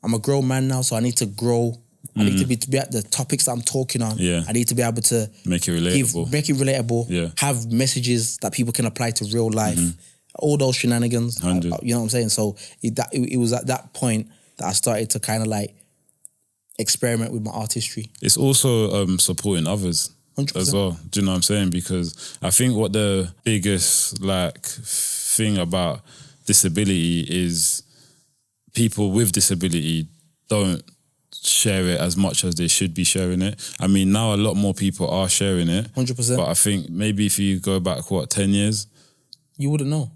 I'm a grown man now, so I need to grow. I need to be at the topics that I'm talking on. Yeah. I need to be able to make it relatable. Yeah. Have messages that people can apply to real life. All those shenanigans. 100. You know what I'm saying? So it was at that point that I started to kind of like experiment with my artistry. It's also supporting others 100%. as well. Do you know what I'm saying? Because I think what the biggest thing about disability is people with disability don't share it as much as they should be sharing it. I mean, now a lot more people are sharing it. 100%. But I think maybe if you go back, 10 years? You wouldn't know.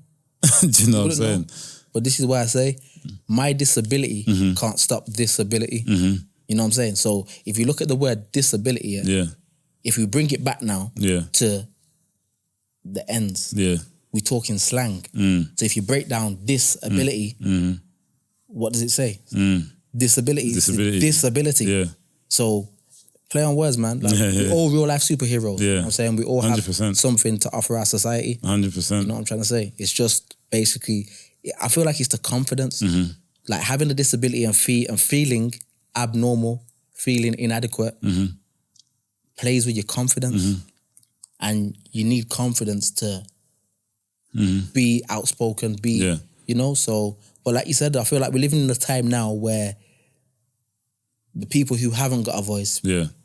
Do you know what I'm saying? But this is why I say my disability can't stop disability. You know what I'm saying? So if you look at the word disability, if we bring it back now to the ends, we're talking slang. So if you break down disability, what does it say? Disability. Disability. Yeah. So play on words, man. Like, we're all real life superheroes. You know what I'm saying? We all have 100%. something to offer our society. 100%. You know what I'm trying to say? It's just basically, I feel like it's the confidence. Like having a disability and feeling abnormal, feeling inadequate, plays with your confidence. And you need confidence to be outspoken, you know, so... But like you said, I feel like we're living in a time now where the people who haven't got a voice,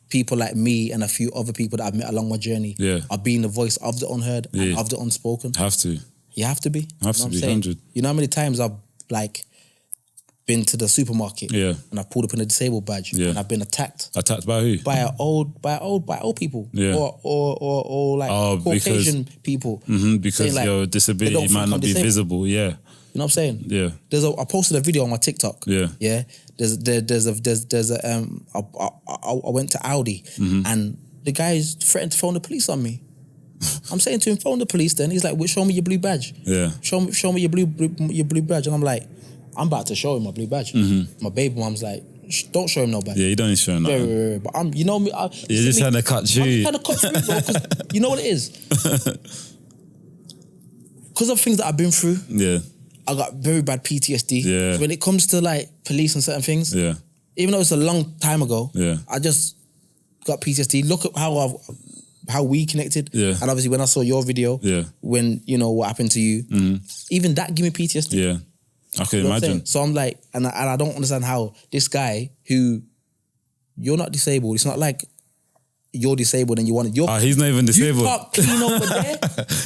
people like me and a few other people that I've met along my journey are being the voice of the unheard and of the unspoken. Have to. You have to be. Have to be, 100. You know how many times I've like been to the supermarket and I've pulled up in a disabled badge and I've been attacked. Attacked by who? By old people. Or like Caucasian people. Because like, your disability might not be visible, You know what I'm saying? Yeah. I posted a video on my TikTok. Yeah. I went to Audi and the guys threatened to phone the police on me. I'm saying to him, phone the police then. He's like, well, show me your blue badge. Yeah. Show me your blue badge. And I'm like, I'm about to show him my blue badge. My baby mom's like, don't show him no badge. Yeah, you don't need to show him nothing. Yeah. But I'm, you know me. You're just trying to cut through. I'm trying to cut through, bro, because you know what it is? Because of things that I've been through, I got very bad PTSD. Yeah. So when it comes to like police and certain things, even though it's a long time ago, I just got PTSD. Look at how we connected. And obviously when I saw your video, when, you know, what happened to you, even that gave me PTSD. Yeah. I can imagine. So I'm like, and I don't understand how this guy who, you're not disabled, it's not like you're disabled and you want it. He's not even disabled. You can't clean over there.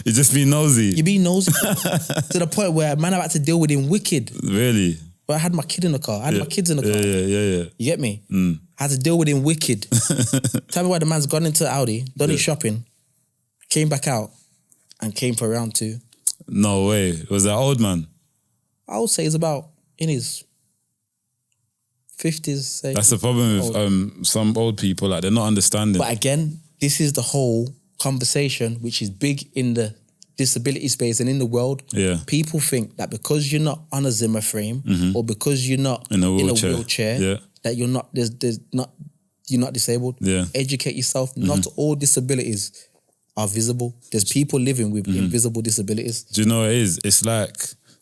You just be nosy. You be nosy to the point where man, I had to deal with him wicked. Really? But I had my kid in the car. I had my kids in the car. Yeah. You get me? I had to deal with him wicked. Tell me why the man's gone into Audi, done his shopping, came back out, and came for round 2. No way. Was that old man? I would say he's about in his 50s. Say. That's the problem with some old people. Like they're not understanding. But again, this is the whole conversation, which is big in the disability space and in the world. Yeah. People think that because you're not on a Zimmer frame or because you're not in a wheelchair that you're not you're not disabled. Yeah. Educate yourself. Not all disabilities are visible. There's people living with invisible disabilities. Do you know what it is? It's like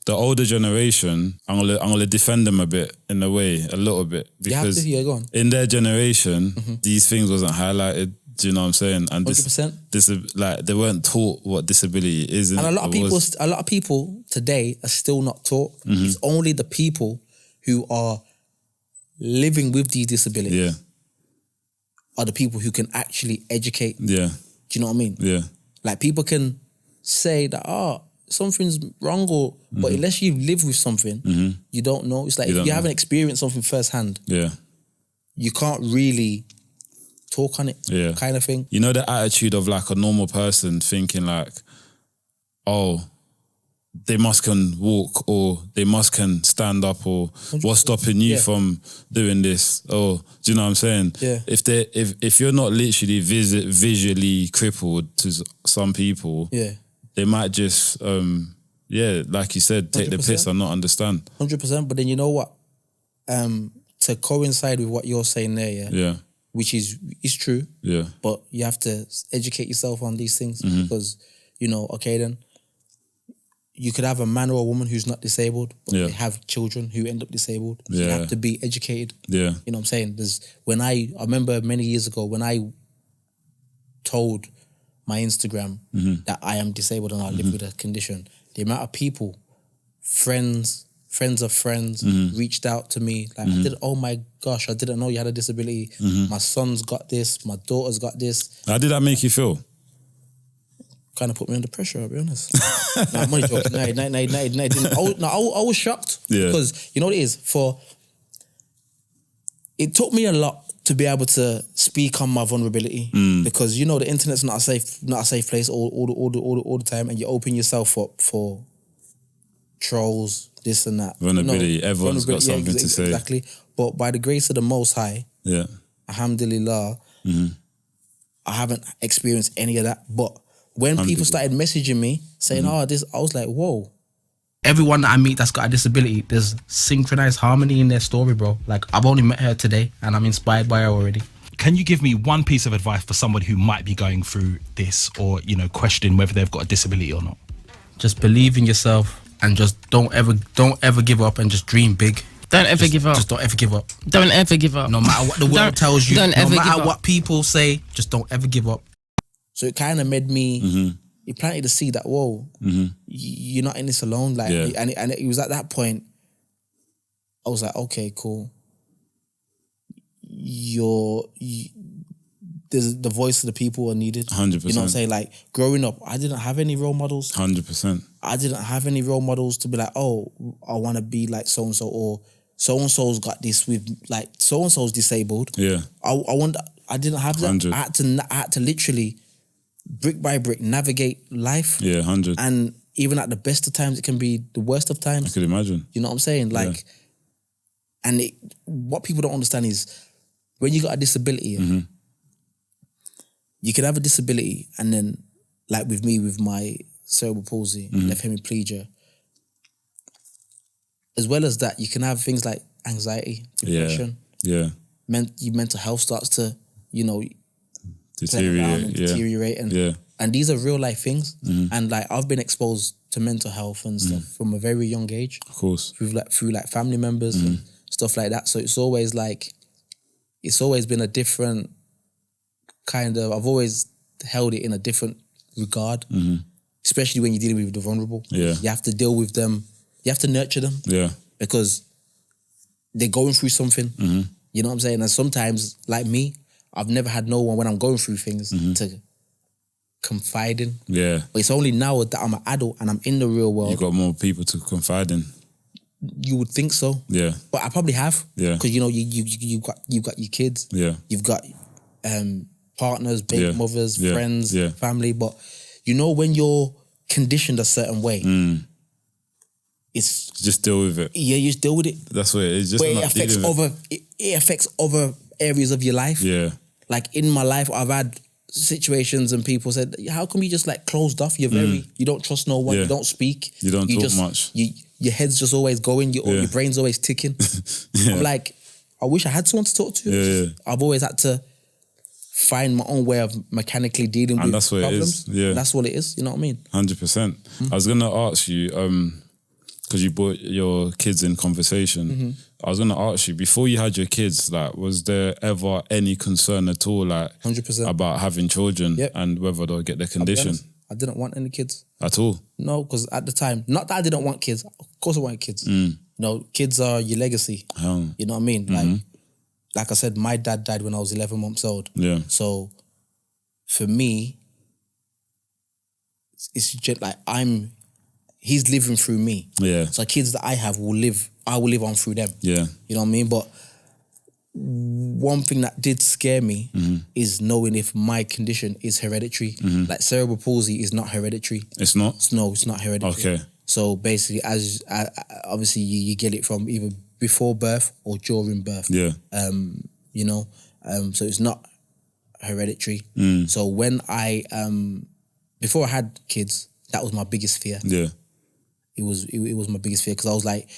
the older generation, I'm gonna defend them a bit in a way, a little bit. Because go on. In their generation, these things wasn't highlighted. Do you know what I'm saying? And 100%. Like they weren't taught what disability is. And a lot of people today are still not taught. It's only the people who are living with these disabilities are the people who can actually educate. Yeah. Do you know what I mean? Yeah. Like people can say that, something's wrong but unless you live with something, you don't know. It's like if you haven't experienced something firsthand, you can't really talk on it, kind of thing. You know the attitude of like a normal person thinking like, they must can walk or they must can stand up or what's stopping you from doing this? Or do you know what I'm saying? Yeah. If you're not literally visually crippled to some people, they might just like you said, take 100%. The piss and not understand. 100%. But then you know what? To coincide with what you're saying there, which is true. Yeah. But you have to educate yourself on these things because, then you could have a man or a woman who's not disabled, but they have children who end up disabled. So you have to be educated. Yeah. You know what I'm saying? I remember many years ago when I told my Instagram that I am disabled and I live with a condition, the amount of people, friends of friends reached out to me like, oh my gosh, I didn't know you had a disability. My son's got this, my daughter's got this. How did that make you feel? Kind of put me under pressure, I'll be honest. I'm only joking. No, it didn't. I was shocked because you know what it is? It took me a lot to be able to speak on my vulnerability because the internet's not a safe place all the time, and you open yourself up for trolls, this and that. Vulnerability. Everyone's got something to say. Exactly. But by the grace of the Most High, alhamdulillah, I haven't experienced any of that. But when people started messaging me saying, this, I was like, whoa. Everyone that I meet that's got a disability, there's synchronized harmony in their story, bro. Like, I've only met her today and I'm inspired by her already. Can you give me one piece of advice for somebody who might be going through this or, questioning whether they've got a disability or not? Just believe in yourself and just don't ever give up and just dream big. Don't ever give up. Just don't ever give up. Don't ever give up. No matter what the world tells you, no matter what people say, just don't ever give up. So it kind of made me, it planted the seed that, whoa, you're not in this alone. Like, and it was at that point, I was like, okay, cool. There's the voice of the people are needed. 100%. You know what I'm saying? Like, growing up, I didn't have any role models. 100%. I didn't have any role models to be like, oh, I want to be like so-and-so, or so-and-so's got this with, like, so-and-so's disabled. Yeah. I didn't have that. 100. I had to literally, brick by brick, navigate life. Yeah, 100. And even at the best of times, it can be the worst of times. I could imagine. You know what I'm saying? Like, and what people don't understand is when you got a disability, you can have a disability and then like with me, with my cerebral palsy, left hemiplegia, as well as that, you can have things like anxiety, depression. Yeah. Your mental health starts to, Deteriorate. And these are real life things. And like I've been exposed to mental health and stuff from a very young age. Of course. Through family members and stuff like that. So it's always been a different kind of, I've always held it in a different regard, especially when you're dealing with the vulnerable. Yeah. You have to deal with them, you have to nurture them. Yeah. Because they're going through something. You know what I'm saying? And sometimes, like me, I've never had no one when I'm going through things to confide in. Yeah. But it's only now that I'm an adult and I'm in the real world. You got more people to confide in. You would think so. Yeah. But I probably have. Yeah. Because you've got your kids. Yeah. You've got partners, baby mothers, friends, Yeah. family. But when you're conditioned a certain way, it's just deal with it. Yeah, you just deal with it. That's what it is. Just but not it affects other areas of your life. Yeah. Like in my life, I've had situations and people said, how come you just like closed off? You're you don't trust no one, you don't speak. You don't talk much. Your head's just always going, your brain's always ticking. I'm like, I wish I had someone to talk to. Yeah. I've always had to find my own way of mechanically dealing with that's what problems. it is. Yeah. That's what it is, you know what I mean? 100%. I was going to ask you, because you brought your kids in conversation, I was going to ask you, before you had your kids, like, was there ever any concern at all, like, 100%. about having children and whether they'll get the condition? I didn't want any kids. At all? No, because at the time, not that I didn't want kids. Of course I wanted kids. Kids are your legacy. You know what I mean? Like I said, my dad died when I was 11 months old. Yeah. So for me, it's just like he's living through me. Yeah. So kids that I have I will live on through them. Yeah. You know what I mean? But one thing that did scare me is knowing if my condition is hereditary. Like cerebral palsy is not hereditary. It's not? No, it's not hereditary. Okay. So basically, obviously you get it from either before birth or during birth. Yeah. So it's not hereditary. So when before I had kids, that was my biggest fear. Yeah. It was my biggest fear because I was like,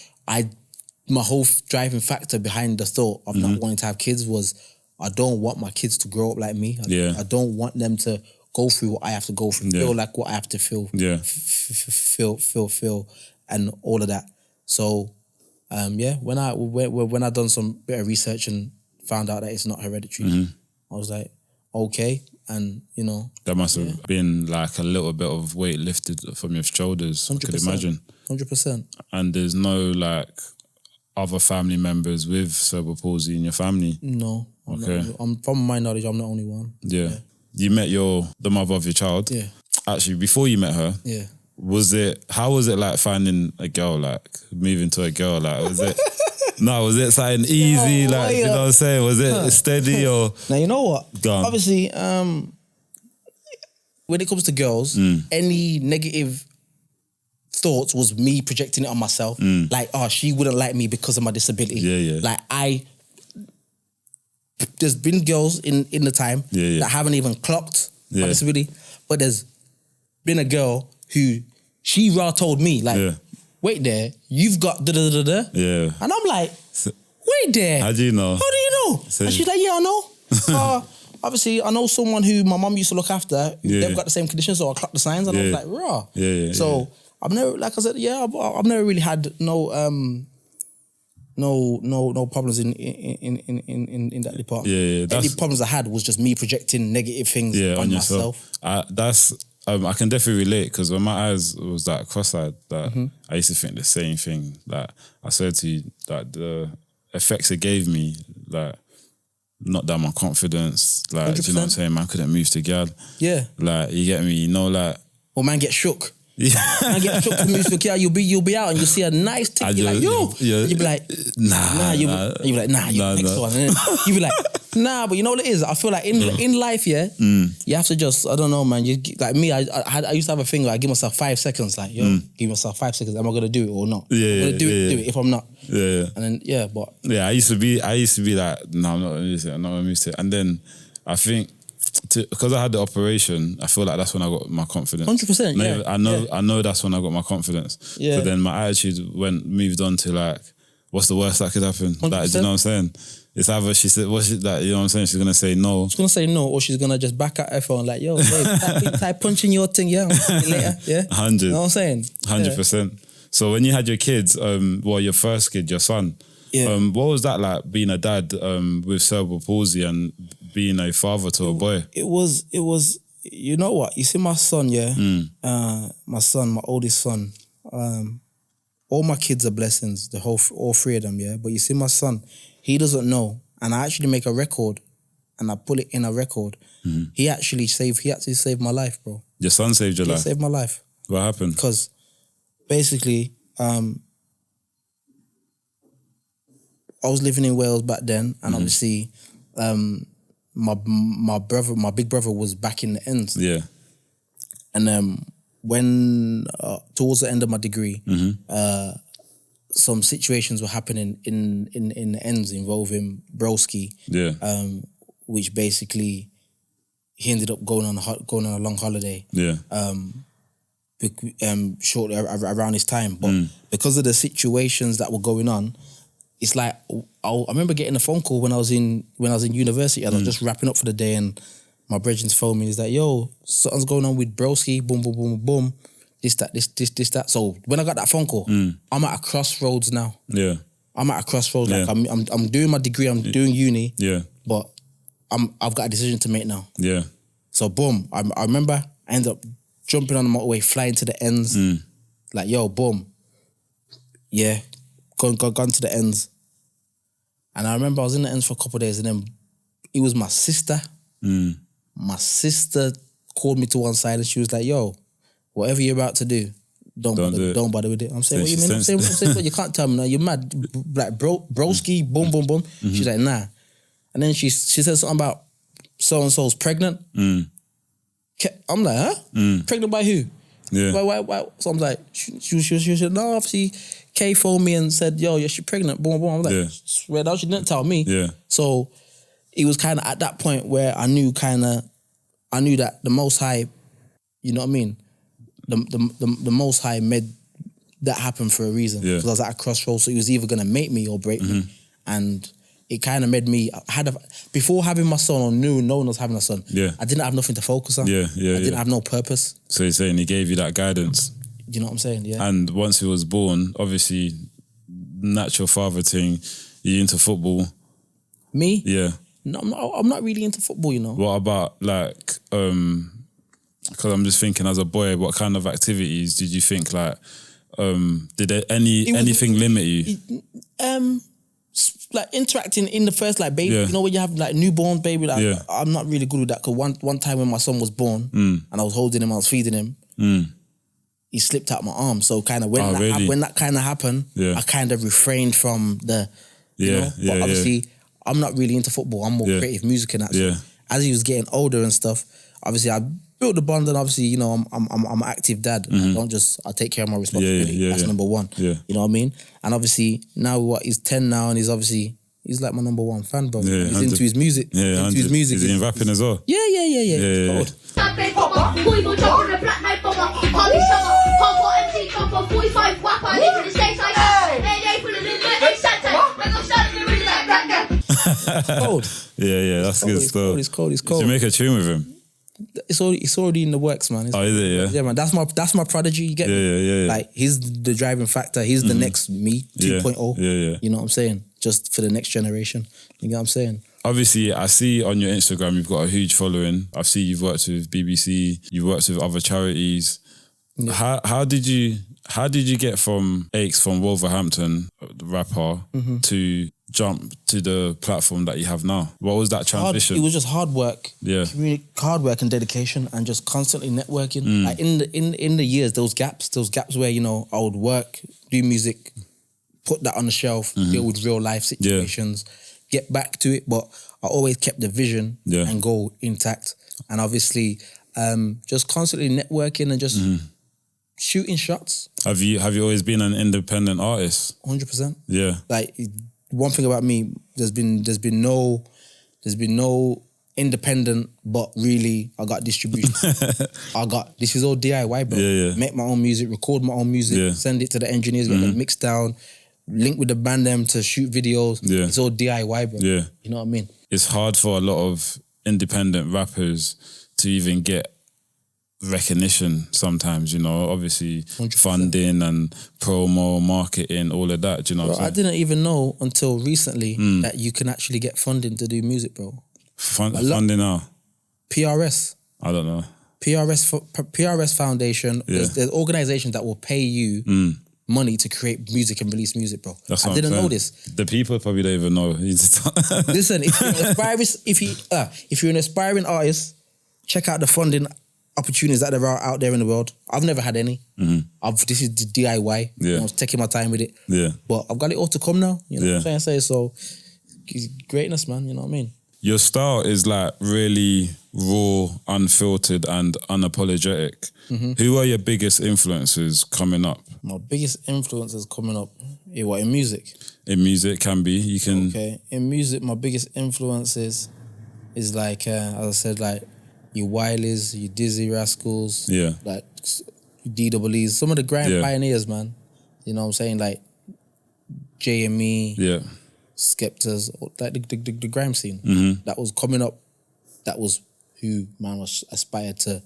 my whole driving factor behind the thought of not wanting to have kids was I don't want my kids to grow up like me. I don't want them to go through what I have to go through, feel like what I have to feel, feel, and all of that. So, when I done some bit of research and found out that it's not hereditary, I was like, okay. And, that must have been like a little bit of weight lifted from your shoulders, 100%, I could imagine. 100%. And there's no like other family members with cerebral palsy in your family? No. I'm from my knowledge, I'm the only one. Yeah. You met the mother of your child? Yeah. Actually, before you met her, how was it like finding a girl, like moving to a girl? Like, was it... No, was it something easy? You know what I'm saying? Was it steady or... Now, you know what? Gone. Obviously, when it comes to girls, any negative thoughts was me projecting it on myself. Like, she wouldn't like me because of my disability. Yeah. Like, there's been girls in the time that haven't even clocked my disability, but there's been a girl who, she told me, like, wait there, you've got da-da-da-da. Yeah. And I'm like, wait there. How do you know? How do you know? And she's like, yeah, I know. Obviously, I know someone who my mum used to look after. They've got the same condition, so I clocked the signs. And I was like, rah. Yeah. So I've never, like I said, I've never really had no problems in that department. Yeah. Any problems I had was just me projecting negative things on myself. I can definitely relate because when my eyes was that cross-eyed, that I used to think the same thing. Like I said to you, that the effects it gave me, like knocked down my confidence. Like, 100%. Do you know what I'm saying? Man couldn't move to girl. Yeah. Like, you get me? Like... Or man get shook. Yeah. Man get shook to move to girl. You'll be out and you'll see a nice tick. You're like, yo. Yeah. You'll be like, nah. You'll be like, nah, next one. And then you'll be like, nah, but you know what it is? I feel like in life, you have to just, I don't know, man. Like me, I used to have a thing where I give myself 5 seconds, like, give myself 5 seconds. Am I going to do it or not? Yeah, I'm going to do it if I'm not. Yeah. And then, but... Yeah, I used to be like, no, I'm not going to use it. I'm not going to use it. And then I think because I had the operation, I feel like that's when I got my confidence. 100%. Yeah. I know that's when I got my confidence. Yeah. But then my attitude moved on to like, what's the worst that could happen? Like, do you know what I'm saying? It's either she said, like, you know what I'm saying? She's gonna say no. She's gonna say no, or she's gonna just back at her phone like, yo, babe, type punching your thing, yeah. I'll see you later. Yeah. 100. You know what I'm saying? 100%. So when you had your kids, your first kid, your son, what was that like being a dad with cerebral palsy and being a father to a boy? It was. You know what? You see, my son, my oldest son. All my kids are blessings. All three of them, yeah. But you see, my son, he doesn't know, and I actually make a record, and I put it in a record. Mm-hmm. He actually saved my life, bro. Your son saved your life. He saved my life. What happened? Because basically, I was living in Wales back then, and obviously, my big brother was back in the ends. Yeah. And when towards the end of my degree, some situations were happening in the ends involving Broski. Yeah. Which basically he ended up going on a long holiday. Yeah. Shortly around his time, but because of the situations that were going on, it's like I remember getting a phone call when I was in university, and I was just wrapping up for the day, and my brethren's phoned me. He's like, "Yo, something's going on with Broski. Boom, boom, boom, boom. This, that." So when I got that phone call, I'm at a crossroads now. Yeah. I'm at a crossroads. Yeah. Like I'm doing my degree. I'm doing uni. Yeah. But I've got a decision to make now. Yeah. So boom. I remember I ended up jumping on the motorway, flying to the ends. Like, yo, boom. Yeah. Gone to the ends. And I remember I was in the ends for a couple of days, and then it was my sister. My sister called me to one side, and she was like, yo, whatever you're about to do, don't bother with it. I'm saying, what you mean? I'm saying, but you can't tell me now. You're mad. Like, broski, boom, boom, boom. She's like, nah. And then she said something about so-and-so's pregnant. I'm like, huh? Pregnant by who? Yeah. Why? So I'm like, she said, no, obviously, Kay phoned me and said, yo, she's pregnant, boom, boom. I'm like, swear down, she didn't tell me. Yeah. So it was kind of at that point where I knew that the Most High, you know what I mean? The Most High made that happen for a reason. Yeah. Because I was at a crossroads, so he was either going to make me or break me. And it kind of made me, before having my son, or knew no one was having a son, I didn't have nothing to focus on. I didn't have no purpose. So you're saying he gave you that guidance? You know what I'm saying? Yeah. And once he was born, obviously, natural father thing, you into football? Me? Yeah. No, I'm not really into football, you know. What about like, because I'm just thinking as a boy, what kind of activities did you think like, did there anything limit you? Like interacting in the first like baby, you know when you have like newborn baby, like I'm not really good with that, because one time when my son was born and I was holding him, I was feeding him, he slipped out my arm. So kind of when that kind of happened, I kind of refrained from the, you know. But obviously I'm not really into football. I'm more creative music and that. So as he was getting older and stuff, obviously I built the bond, and obviously, you know, I'm an active dad. I take care of my responsibility. That's number one. You know what I mean? And obviously now he's 10 now, and he's like my number one fan, bro. He's into his music. Into his music. Is he in rapping as well? Yeah. It's cold. Yeah, that's good stuff. It's cold. Did you make a tune with him? It's already in the works, man. Is it? Yeah, man. That's my prodigy. You get me? Yeah. Like, he's the driving factor. He's the next me 2.0. Yeah. You know what I'm saying? Just for the next generation. You know what I'm saying? Obviously, I see on your Instagram you've got a huge following. I see you've worked with BBC. You've worked with other charities. Yeah. How did you get from Akes, from Wolverhampton, the rapper, to jump to the platform that you have now? What was that transition? It was just hard work. Yeah. Hard work and dedication, and just constantly networking. Like in the years, those gaps where, you know, I would work, do music, put that on the shelf, deal with real life situations, get back to it. But I always kept the vision and goal intact. And obviously, just constantly networking and just shooting shots. Have you always been an independent artist? 100%. Yeah. Like, one thing about me, there's been no independent, but really I got distribution. This is all DIY, bro. Yeah. Make my own music, record my own music, send it to the engineers, get them mixed down, link with the band them to shoot videos. Yeah. It's all DIY, bro. Yeah. You know what I mean? It's hard for a lot of independent rappers to even get recognition sometimes, you know, obviously 100%. funding and promo, marketing, all of that, do you know what I'm I saying? didn't even know until recently that you can actually get funding to do music, bro. Funding now? PRS. I don't know. PRS Foundation. Yeah. There's organizations that will pay you money to create music and release music, bro. That's I what I'm didn't know saying. this. The people probably don't even know. Listen, if you're an aspiring artist, check out the funding opportunities that there are out there in the world. I've never had any. This is the DIY. Yeah. I was taking my time with it. Yeah. But I've got it all to come now. You know Yeah. what I'm trying to say? So, greatness, man. You know what I mean? Your style is like really raw, unfiltered and unapologetic. Who are your biggest influences coming up? My biggest influences coming up, in music? In music can be, you can... Okay, in music, my biggest influences is like, as I said, like your Wileys, your Dizzy Rascals, like DWEs, some of the grime pioneers, man. You know what I'm saying? Like JME, Skepta's, like the grime scene that was coming up. That was who man was aspired to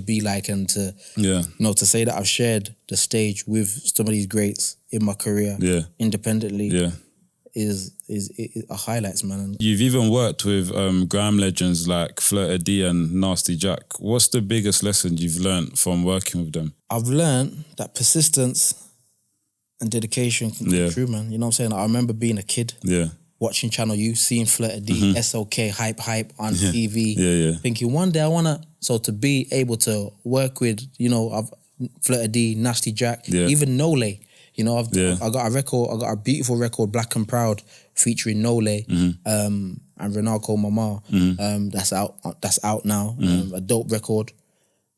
be like, and to to say that I've shared the stage with some of these greats in my career independently is a highlights, man. You've even worked with grime legends like Flirta D and Nasty Jack. What's the biggest lesson you've learned from working with them? I've learned that persistence and dedication can come true, man. You know what I'm saying? I remember being a kid, watching Channel U, seeing Flirta D, SOK, hype on TV, thinking one day I wanna. So to be able to work with, Flirta D, Nasty Jack, even Nole. I got a record, I got a beautiful record, Black and Proud, featuring Nole and Renalco Mama. That's out now. A dope record.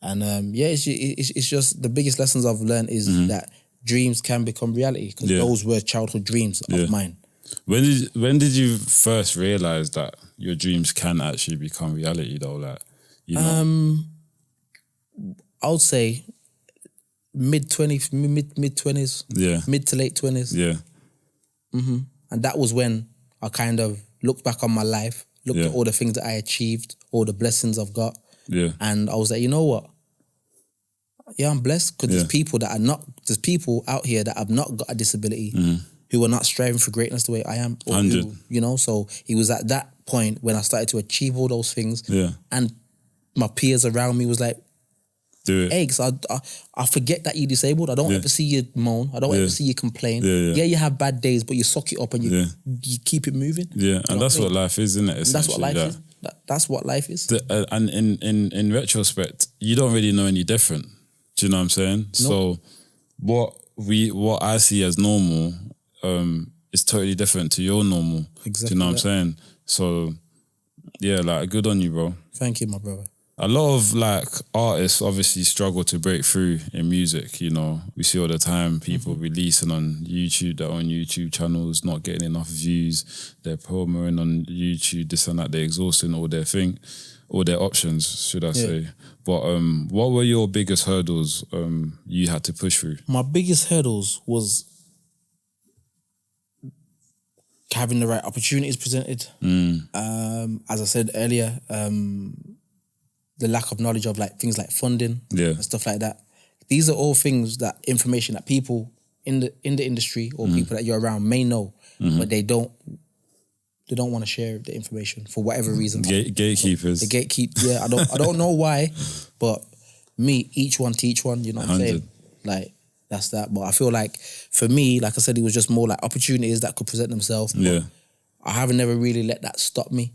And it's just the biggest lessons I've learned is that dreams can become reality, because those were childhood dreams of mine. When did you first realize that your dreams can actually become reality though? Like, I would say mid-20s, mid to late 20s. And that was when I kind of looked back on my life, looked at all the things that I achieved, all the blessings I've got. And I was like, you know what? Yeah, I'm blessed, because there's people out here that have not got a disability who are not striving for greatness the way I am. Or 100. So it was at that point when I started to achieve all those things. And my peers around me was like, do it. Akes, I forget that you're disabled. I don't ever see you moan. I don't ever see you complain. Yeah, you have bad days, but you suck it up and you keep it moving. And that's what life is, isn't it? That's what life is. That's what life is. And in retrospect, you don't really know any different. Do you know what I'm saying? Nope. So what I see as normal is totally different to your normal. Exactly. Do you know what I'm saying? So yeah, like, good on you, bro. Thank you, my brother. A lot of like artists obviously struggle to break through in music, we see all the time people releasing on YouTube, their own YouTube channels, not getting enough views, they're promoting on YouTube, this and that, they're exhausting all their options, should I say. But what were your biggest hurdles you had to push through? My biggest hurdles was having the right opportunities presented. As I said earlier, the lack of knowledge of like things like funding and stuff like that. These are all things, that information that people in the industry or people that you're around may know, but they don't want to share the information for whatever reason. Gatekeepers. The gatekeep. I don't know why, but each one teach one. You know what I'm saying? Like, that's that. But I feel like for me, like I said, it was just more like opportunities that could present themselves. I haven't never really let that stop me.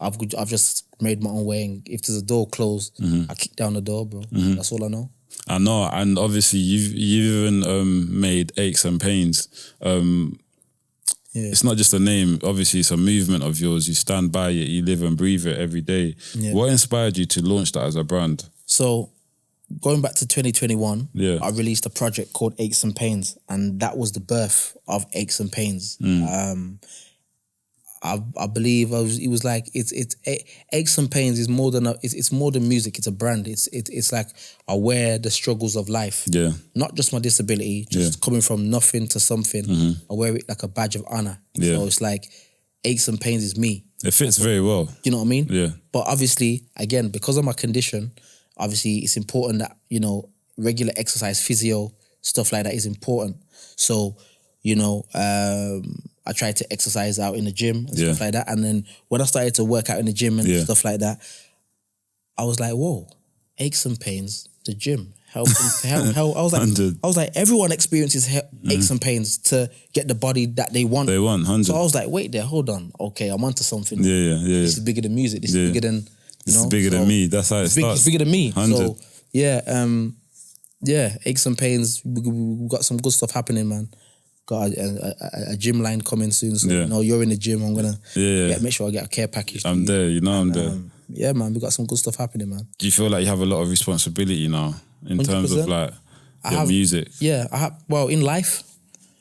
I've just made my own way, and if there's a door closed, I kick down the door, bro. That's all I know. I know, and obviously you've even made Aches and Pains. It's not just a name. Obviously, it's a movement of yours. You stand by it. You live and breathe it every day. What inspired you to launch that as a brand? So, going back to 2021, I released a project called Aches and Pains, and that was the birth of Aches and Pains. I believe it was like it's Aches and Pains is more than it's more than music. It's a brand. It's like I wear the struggles of life. Yeah. Not just my disability, just coming from nothing to something. I wear it like a badge of honor. Yeah. So it's like Aches and Pains is me. It fits very well. You know what I mean? Yeah. But obviously, again, because of my condition, obviously it's important that, you know, regular exercise, physio, stuff like that is important. So, you know, I tried to exercise out in the gym and stuff like that. And then when I started to work out in the gym and stuff like that, I was like, whoa, Aches and Pains, the gym. I was like, everyone experiences aches and pains to get the body that they want. They want, 100. So I was like, wait there, hold on. Okay, I'm onto something. Yeah. This is bigger than music. This is bigger than, you This know. is bigger than me. That's how it starts. It's bigger than me. 100. So yeah, aches and pains. We got some good stuff happening, man. Got a gym line coming soon. So you know, you're in the gym. I'm gonna make sure I get a care package. I'm there. You know, I'm there. Yeah, man. We got some good stuff happening, man. Do you feel like you have a lot of responsibility now in 100%. Terms of like your music? Yeah, I have. Well, in life.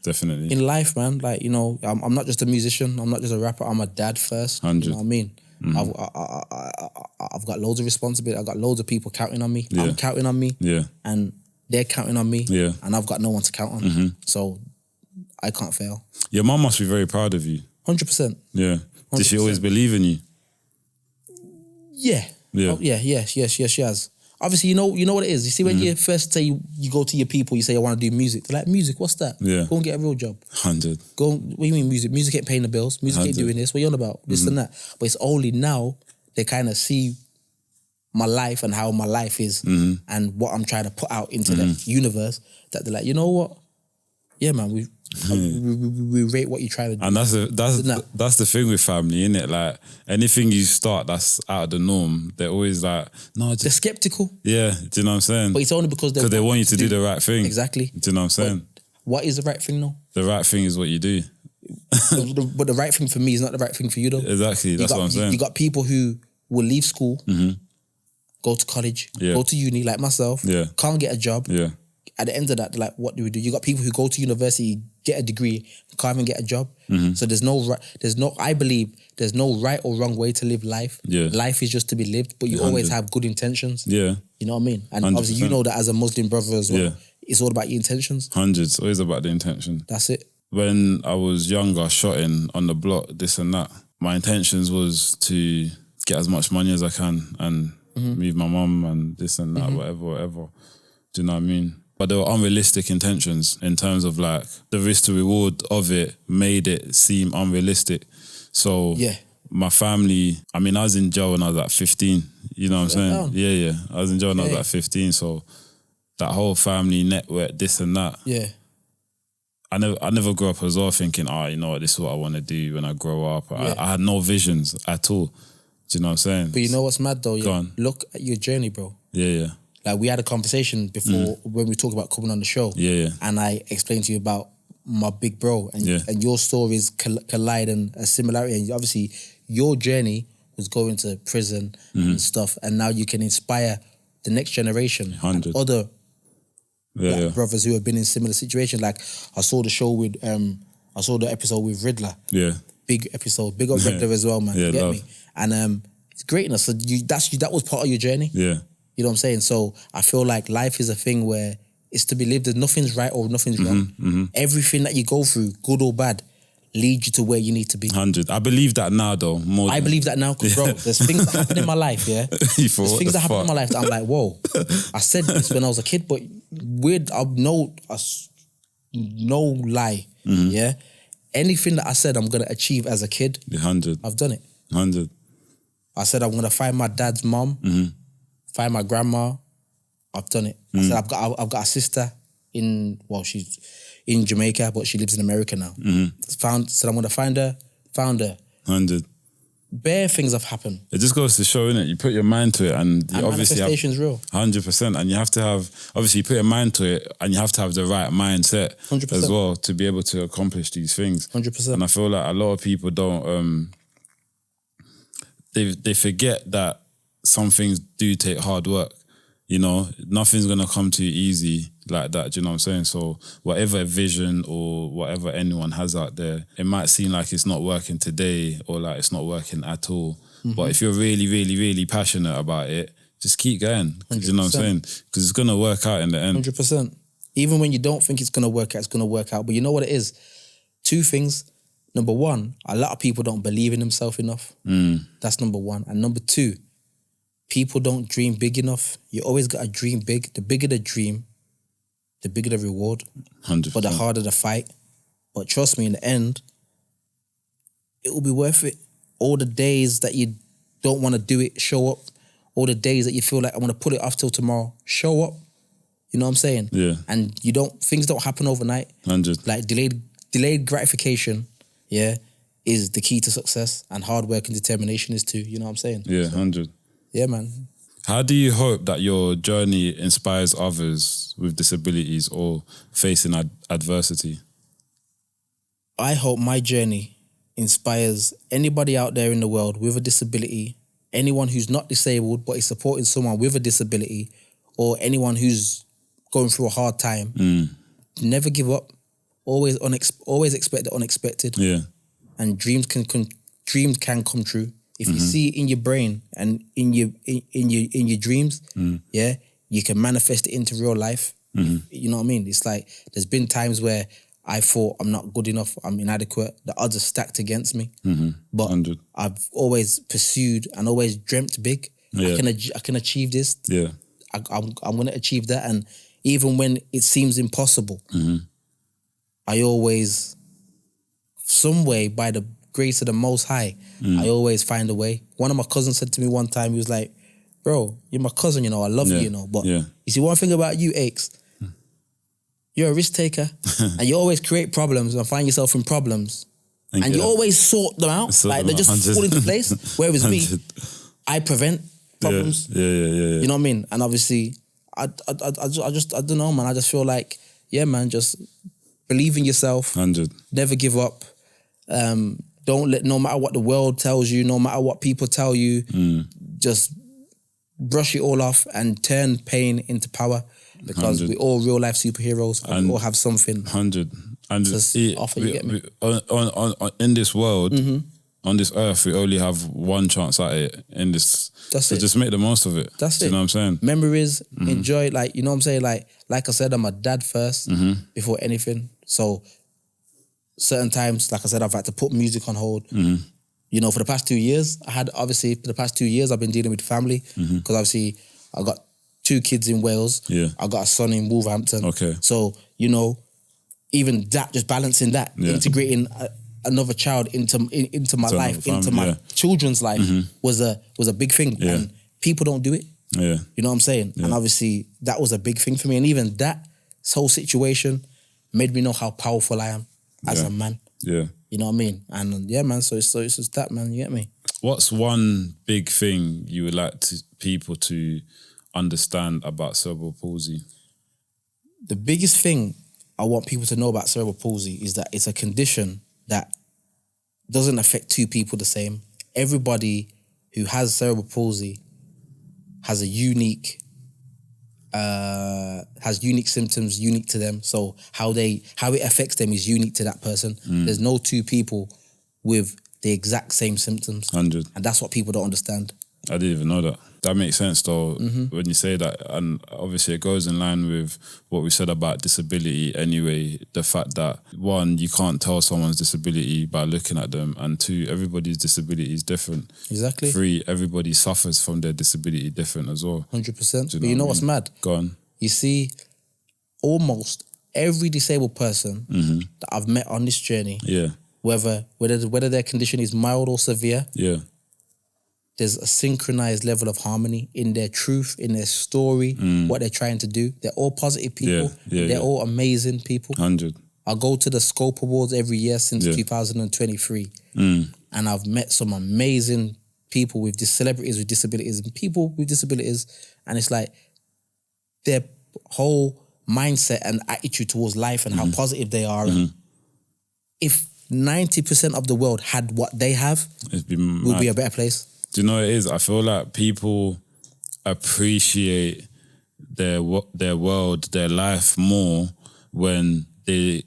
Definitely. In life, man. Like, you know, I'm not just a musician. I'm not just a rapper. I'm a dad first. 100. You know what I mean? I've got loads of responsibility. I've got loads of people counting on me. Yeah. I'm counting on me. Yeah. And they're counting on me. Yeah. And I've got no one to count on. So I can't fail. Your mum must be very proud of you. 100%. Yeah. 100%. Did she always believe in you? Yeah. Yeah. Oh, yes, she has. Obviously, you know what it is. You see, when you first say you go to your people, you say, I want to do music. They're like, music, what's that? Yeah. Go and get a real job. 100. What do you mean music? Music ain't paying the bills. Music 100. ain't doing this. What are you on about? This and that. But it's only now they kind of see my life and how my life is and what I'm trying to put out into the universe that they're like, you know what? Yeah, man, we rate what you're trying to do. And that's the thing with family, innit? Like, anything you start that's out of the norm, they're always like, no, they're skeptical. Yeah, do you know what I'm saying? But it's only because they want you to do the right thing. Exactly. Do you know what I'm saying? But what is the right thing, though? The right thing is what you do. But the right thing for me is not the right thing for you, though. Exactly, that's what I'm saying. You got people who will leave school, go to college, go to uni, like myself, can't get a job. Yeah. At the end of that, they're like, what do we do? You got people who go to university, get a degree, can't even get a job. So I believe there's no right or wrong way to live life. Yeah. Life is just to be lived, but you 100. always have good intentions. Yeah. You know what I mean? And 100%. obviously you know that as a Muslim brother as well. Yeah. It's all about your intentions. 100. It's always about the intention. That's it. When I was younger, shotting on the block, this and that, my intentions was to get as much money as I can and move my mum and this and that, whatever. Do you know what I mean? But there were unrealistic intentions in terms of like the risk to reward of it made it seem unrealistic. So my family, I mean, I was in jail when I was like 15. You know what I'm saying? Down. Yeah. I was in jail when I was like 15. So that whole family network, this and that. Yeah. I never grew up as well thinking, you know what, this is what I want to do when I grow up. I had no visions at all. Do you know what I'm saying? But you know what's mad though? Go on. Look at your journey, bro. Yeah. Like we had a conversation before when we talked about coming on the show. Yeah. And I explained to you about my big bro and your stories collide and a similarity. And obviously your journey was going to prison and stuff. And now you can inspire the next generation 100. and other brothers who have been in similar situations. Like I saw the show with, I saw the episode with Riddler. Yeah. Big episode. Big up Riddler as well, man. Yeah, you get love. me? And it's greatness. So that was part of your journey. Yeah. You know what I'm saying? So I feel like life is a thing where it's to be lived. There's nothing's right or nothing's wrong. Everything that you go through, good or bad, leads you to where you need to be. 100. I believe that now though. I believe that now because, bro, there's things that happen in my life, There's things that happen in my life that I'm like, whoa. I said this when I was a kid, but no lie, yeah? Anything that I said I'm going to achieve as a kid, 100. I've done it. 100. I said I'm going to find my dad's mom, find my grandma. I've done it. I said I've got a sister she's in Jamaica, but she lives in America now. Said I'm going to find her, found her. 100. Bare things have happened. It just goes to show, innit? You put your mind to it and you obviously manifestation's real. 100%. And you have to have, obviously you put your mind to it and you have to have the right mindset 100%. as well to be able to accomplish these things. 100%. And I feel like a lot of people don't, they forget that some things do take hard work. You know, nothing's going to come to you easy. like that. Do you know what I'm saying? So whatever vision or whatever anyone has out there, it might seem like it's not working today or like it's not working at all. But if you're really, really, really passionate about it, just keep going. Do you know what I'm saying? Because it's going to work out in the end. 100%. Even when you don't think it's going to work out, it's going to work out. But you know what it is? Two things. Number one, a lot of people don't believe in themselves enough. That's number one. And number two, people don't dream big enough. You always got to dream big. The bigger the dream, the bigger the reward. 100%. But the harder the fight. But trust me, in the end, it will be worth it. All the days that you don't want to do it, show up. All the days that you feel like I want to put it off till tomorrow, show up. You know what I'm saying? Yeah. And things don't happen overnight. 100. Like delayed gratification, yeah, is the key to success, and hard work and determination is too. You know what I'm saying? Yeah, 100. Yeah, man. How do you hope that your journey inspires others with disabilities or facing adversity? I hope my journey inspires anybody out there in the world with a disability, anyone who's not disabled but is supporting someone with a disability, or anyone who's going through a hard time. Never give up. Always expect the unexpected. Yeah. And dreams can come true. If you see it in your brain and in your dreams, yeah, you can manifest it into real life. You know what I mean? It's like there's been times where I thought I'm not good enough, I'm inadequate, the odds are stacked against me. But 100. I've always pursued and always dreamt big. Yeah. I can achieve this. Yeah. I'm going to achieve that. And even when it seems impossible, I always, some way, by the grace of the Most High, I always find a way. One of my cousins said to me one time, he was like, bro, you're my cousin, you know, I love you, you know, but you see one thing about you, Akes, you're a risk taker and you always create problems and find yourself in problems and you always sort them out. Like they just fall into place. Whereas me, I prevent problems. Yeah. You know what I mean? And obviously, I don't know, man. I just feel like, yeah, man, just believe in yourself. 100. Never give up. No matter what the world tells you, no matter what people tell you, just brush it all off and turn pain into power, because 100. we're all real life superheroes and we all have something. 100. And offer, you get me? In this world, on this earth, we only have one chance at it in this. That's so it. just make the most of it. That's Do it. You know what I'm saying? Memories, enjoy, like, you know what I'm saying? Like I said, I'm a dad first before anything. So certain times, like I said, I've had to put music on hold. You know, for the past 2 years, I've been dealing with family, because obviously I got 2 kids in Wales. Yeah. I got a son in Wolverhampton. Okay. So, you know, even that, just balancing that, integrating another child into my life, family, into my children's life was a big thing. Yeah. And people don't do it. Yeah. You know what I'm saying? And obviously that was a big thing for me. And even that whole situation made me know how powerful I am as a man. Yeah. You know what I mean? And yeah, man, so it's just that, man, you get me? What's one big thing you would like people to understand about cerebral palsy? The biggest thing I want people to know about cerebral palsy is that it's a condition that doesn't affect 2 people the same. Everybody who has cerebral palsy has a unique symptoms unique to them. So how it affects them is unique to that person. There's no 2 people with the exact same symptoms. 100. And that's what people don't understand. I didn't even know that. That makes sense though, when you say that. And obviously it goes in line with what we said about disability anyway. The fact that 1, you can't tell someone's disability by looking at them. And 2, everybody's disability is different. Exactly. 3, everybody suffers from their disability different as well. 100%. But you know what's mad? Go on. You see, almost every disabled person that I've met on this journey, whether their condition is mild or severe, there's a synchronized level of harmony in their truth, in their story, what they're trying to do. They're all positive people. They're all amazing people. 100. I go to the Scope Awards every year since 2023. And I've met some amazing people with celebrities with disabilities and people with disabilities. And it's like their whole mindset and attitude towards life and how positive they are. And if 90% of the world had what they have, we'll be a better place. Do you know what it is? I feel like people appreciate their world, their life more when they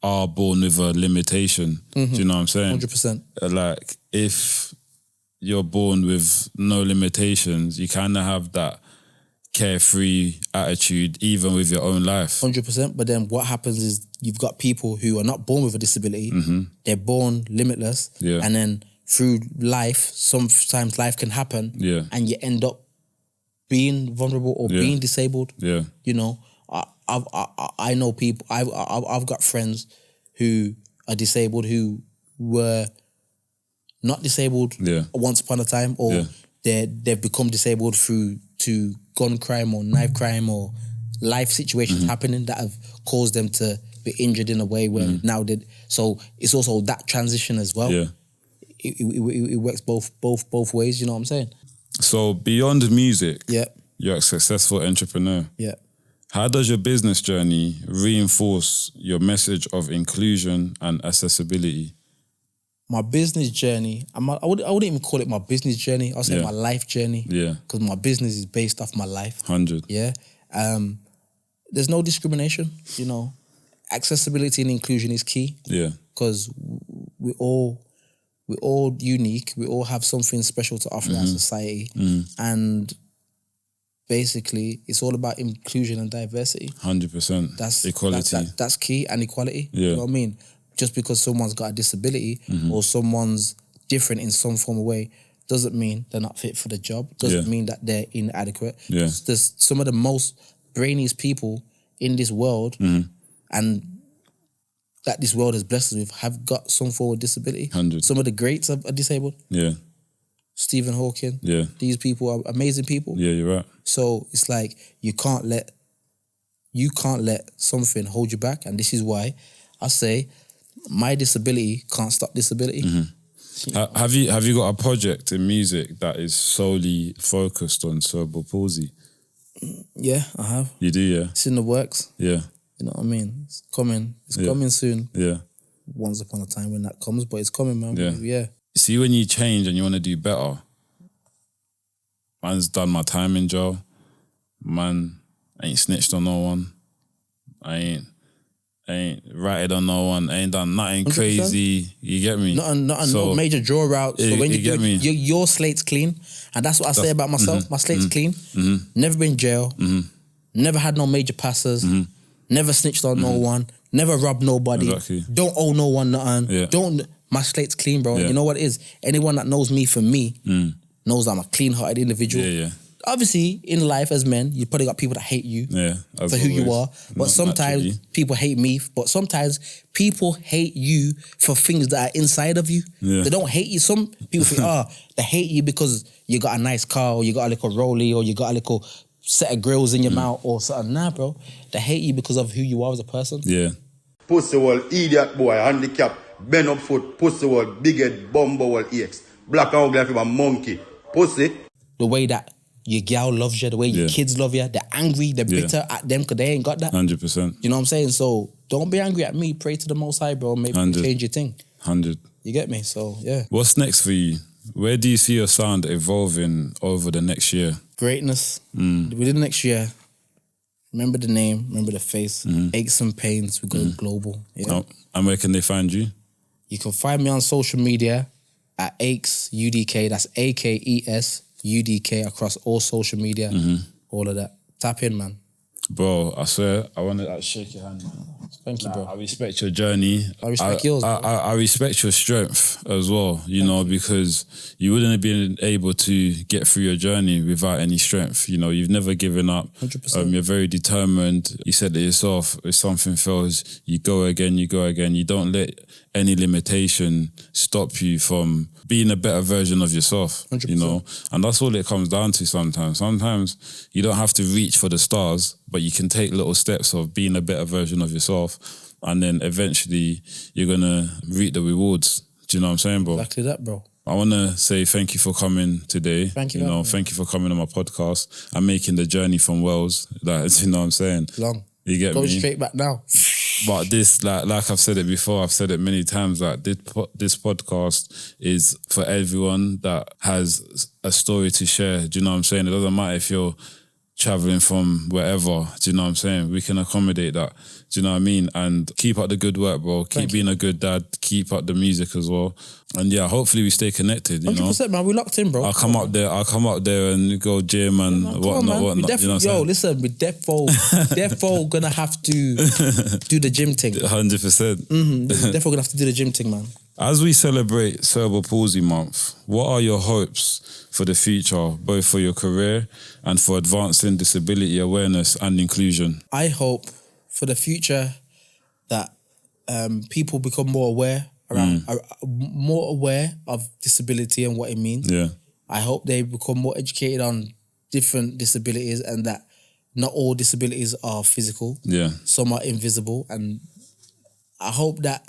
are born with a limitation. Do you know what I'm saying? 100%. Like, if you're born with no limitations, you kind of have that carefree attitude even with your own life. 100%. But then what happens is you've got people who are not born with a disability. They're born limitless. Yeah. And then through life, sometimes life can happen. Yeah. And you end up being vulnerable or being disabled. Yeah. You know, I know people, I've got friends who are disabled who were not disabled once upon a time, or they've become disabled through to gun crime or knife crime or life situations happening that have caused them to be injured in a way where now they. So it's also that transition as well. Yeah. It works both ways. You know what I'm saying? So beyond music, Yeah. you're a successful entrepreneur. Yeah. How does your business journey reinforce your message of inclusion and accessibility? My business journey, I wouldn't even call it my business journey. I'll say my life journey. Yeah. Because my business is based off my life. 100. Yeah. There's no discrimination, you know. Accessibility and inclusion is key. Yeah. Because we're all unique. We all have something special to offer our society. And basically, it's all about inclusion and diversity. 100%. That's equality. That's key, and equality. Yeah. You know what I mean? Just because someone's got a disability or someone's different in some form of way doesn't mean they're not fit for the job. Doesn't mean that they're inadequate. Yeah. There's some of the most brainiest people in this world and that this world has blessed us with have got some form of disability. 100. Some of the greats are disabled. Yeah. Stephen Hawking. Yeah. These people are amazing people. Yeah, you're right. So it's like you can't let something hold you back, and this is why I say my disability can't stop disability. Have you got a project in music that is solely focused on cerebral palsy? Yeah, I have. You do, yeah? It's in the works. Yeah. You know what I mean? It's coming. It's coming soon. Yeah. Once upon a time when that comes, but it's coming, man. Yeah. See, when you change and you want to do better, man's done my time in jail. Man ain't snitched on no one. I ain't ratted on no one. I ain't done nothing 100%. crazy. You get me? No major draw out. So when you get me? Your slate's clean, and that's what I say about myself. My slate's clean. Never been in jail. Never had no major passes. Never snitched on no one. Never robbed nobody. Exactly. Don't owe no one nothing. Yeah. My slate's clean, bro. Yeah. You know what it is? Anyone that knows me for me knows I'm a clean-hearted individual. Yeah. Obviously, in life as men, you probably got people that hate you as for who you always. are. But sometimes Naturally. people hate me. But sometimes people hate you for things that are inside of you. Yeah. They don't hate you. Some people think, they hate you because you got a nice car or you got a little rollie or you got a little set of grills in your mouth or something. Nah, bro. They hate you because of who you are as a person. Yeah. Pussy wall, idiot boy, handicap, bend up foot, pussy wall, big head, bumbo wall, Akes. Black and ugly from a monkey. Pussy. The way that your gal loves you, the way your kids love you, they're angry, they're bitter at them because they ain't got that. 100%. You know what I'm saying? So don't be angry at me. Pray to the Most High, bro. Maybe 100. change your thing. 100. You get me? So, yeah. What's next for you? Where do you see your sound evolving over the next year? Greatness. Within the next year, remember the name, remember the face. Aches and pains, we go global. Yeah. Oh, and where can they find you? You can find me on social media at Akes UDK. That's AKES UDK across all social media. All of that. Tap in, man. Bro, I swear, I want to shake your hand, man. Thank you, bro. I respect your journey. I respect yours. I respect your strength as well, you know, because you wouldn't have been able to get through your journey without any strength. You know, you've never given up. 100%. You're very determined. You said it yourself, if something fails, you go again, you go again. You don't let any limitation stop you from being a better version of yourself, 100%. you know? And that's all it comes down to sometimes. Sometimes you don't have to reach for the stars, but you can take little steps of being a better version of yourself, and then eventually you're going to reap the rewards. Do you know what I'm saying, bro? Exactly that, bro. I want to say thank you for coming today. Thank you. Thank you for coming on my podcast and making the journey from Wales. Like, you know what I'm saying? Long. You get Go me? straight back now. But this, like I've said it before, I've said it many times, like this podcast is for everyone that has a story to share. Do you know what I'm saying? It doesn't matter if you're traveling from wherever. Do you know what I'm saying? We can accommodate that. Do you know what I mean? And keep up the good work, bro. Keep being a good dad. Keep up the music as well. And yeah, hopefully we stay connected, you 100%, man. We locked in, bro. I'll come up there and go gym and whatnot. You know yo, listen, we're defo gonna have to do the gym thing. 100%. Defo gonna have to do the gym thing, man. As we celebrate Cerebral Palsy Month, what are your hopes for the future, both for your career and for advancing disability awareness and inclusion? I hope for the future that people become more aware more aware of disability and what it means. Yeah. I hope they become more educated on different disabilities and that not all disabilities are physical. Yeah. Some are invisible, and I hope that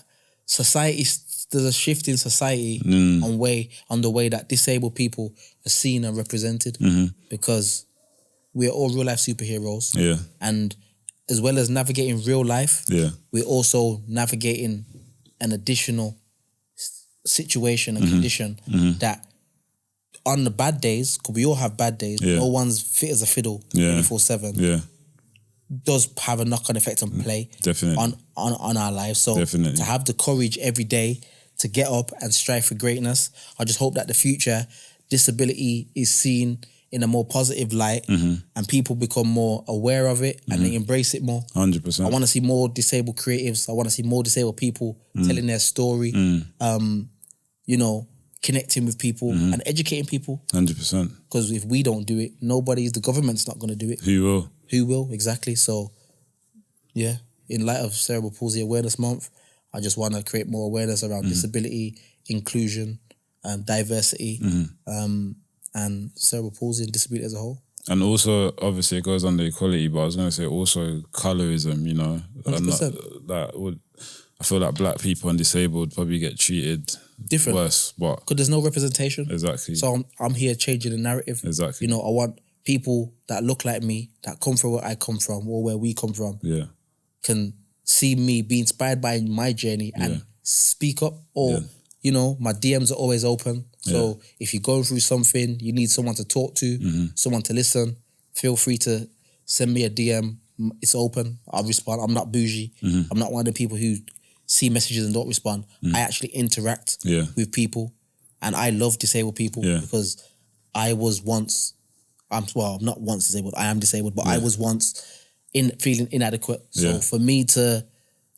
there's a shift in society on the way that disabled people are seen and represented, because we're all real life superheroes. Yeah. And as well as navigating real life, we're also navigating an additional situation and condition that on the bad days, because we all have bad days, no one's fit as a fiddle 24/7. Yeah. Does have a knock-on effect and play Definitely. on our lives. So Definitely. to have the courage every day to get up and strive for greatness, I just hope that the future disability is seen in a more positive light and people become more aware of it and they embrace it more. 100%. I want to see more disabled creatives. I want to see more disabled people telling their story, you know, connecting with people and educating people. 100%. Because if we don't do it, the government's not going to do it. Who will? Who will, exactly. So, yeah, in light of Cerebral Palsy Awareness Month, I just want to create more awareness around disability, inclusion, and diversity, and cerebral palsy and disability as a whole. And also, obviously, it goes under equality, but I was going to say also colorism, you know. 100%. I feel like black people and disabled probably get treated Different. worse, but... Because there's no representation. Exactly. So I'm here changing the narrative. Exactly. You know, I want people that look like me, that come from where I come from or where we come from, can see me, be inspired by my journey and speak up. Or, you know, my DMs are always open. So if you're going through something, you need someone to talk to, someone to listen, feel free to send me a DM. It's open. I'll respond. I'm not bougie. I'm not one of the people who see messages and don't respond. I actually interact with people, and I love disabled people because I was once, I'm not once disabled, I am disabled, but I was once feeling inadequate. So for me to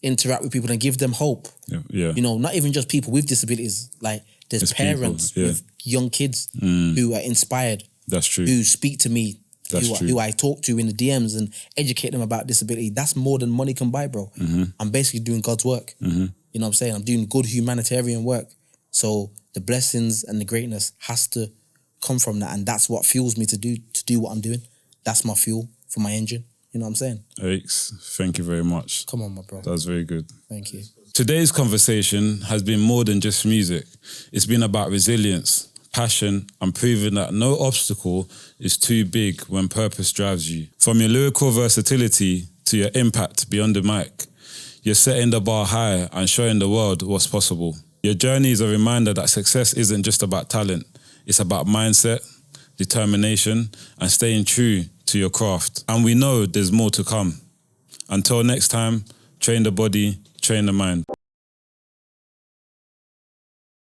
interact with people and give them hope, you know, not even just people with disabilities, like there's parents with young kids who are inspired. That's true. Who speak to me, who I talk to in the DMs and educate them about disability. That's more than money can buy, bro. I'm basically doing God's work. You know what I'm saying? I'm doing good humanitarian work. So the blessings and the greatness has to come from that, and that's what fuels me to do what I'm doing. That's my fuel for my engine. You know what I'm saying? Akes, thank you very much. Come on, my bro. That was very good. Thank you. Today's conversation has been more than just music. It's been about resilience, passion, and proving that no obstacle is too big when purpose drives you. From your lyrical versatility to your impact beyond the mic, you're setting the bar high and showing the world what's possible. Your journey is a reminder that success isn't just about talent. It's about mindset, determination, and staying true to your craft. And we know there's more to come. Until next time, train the body, train the mind.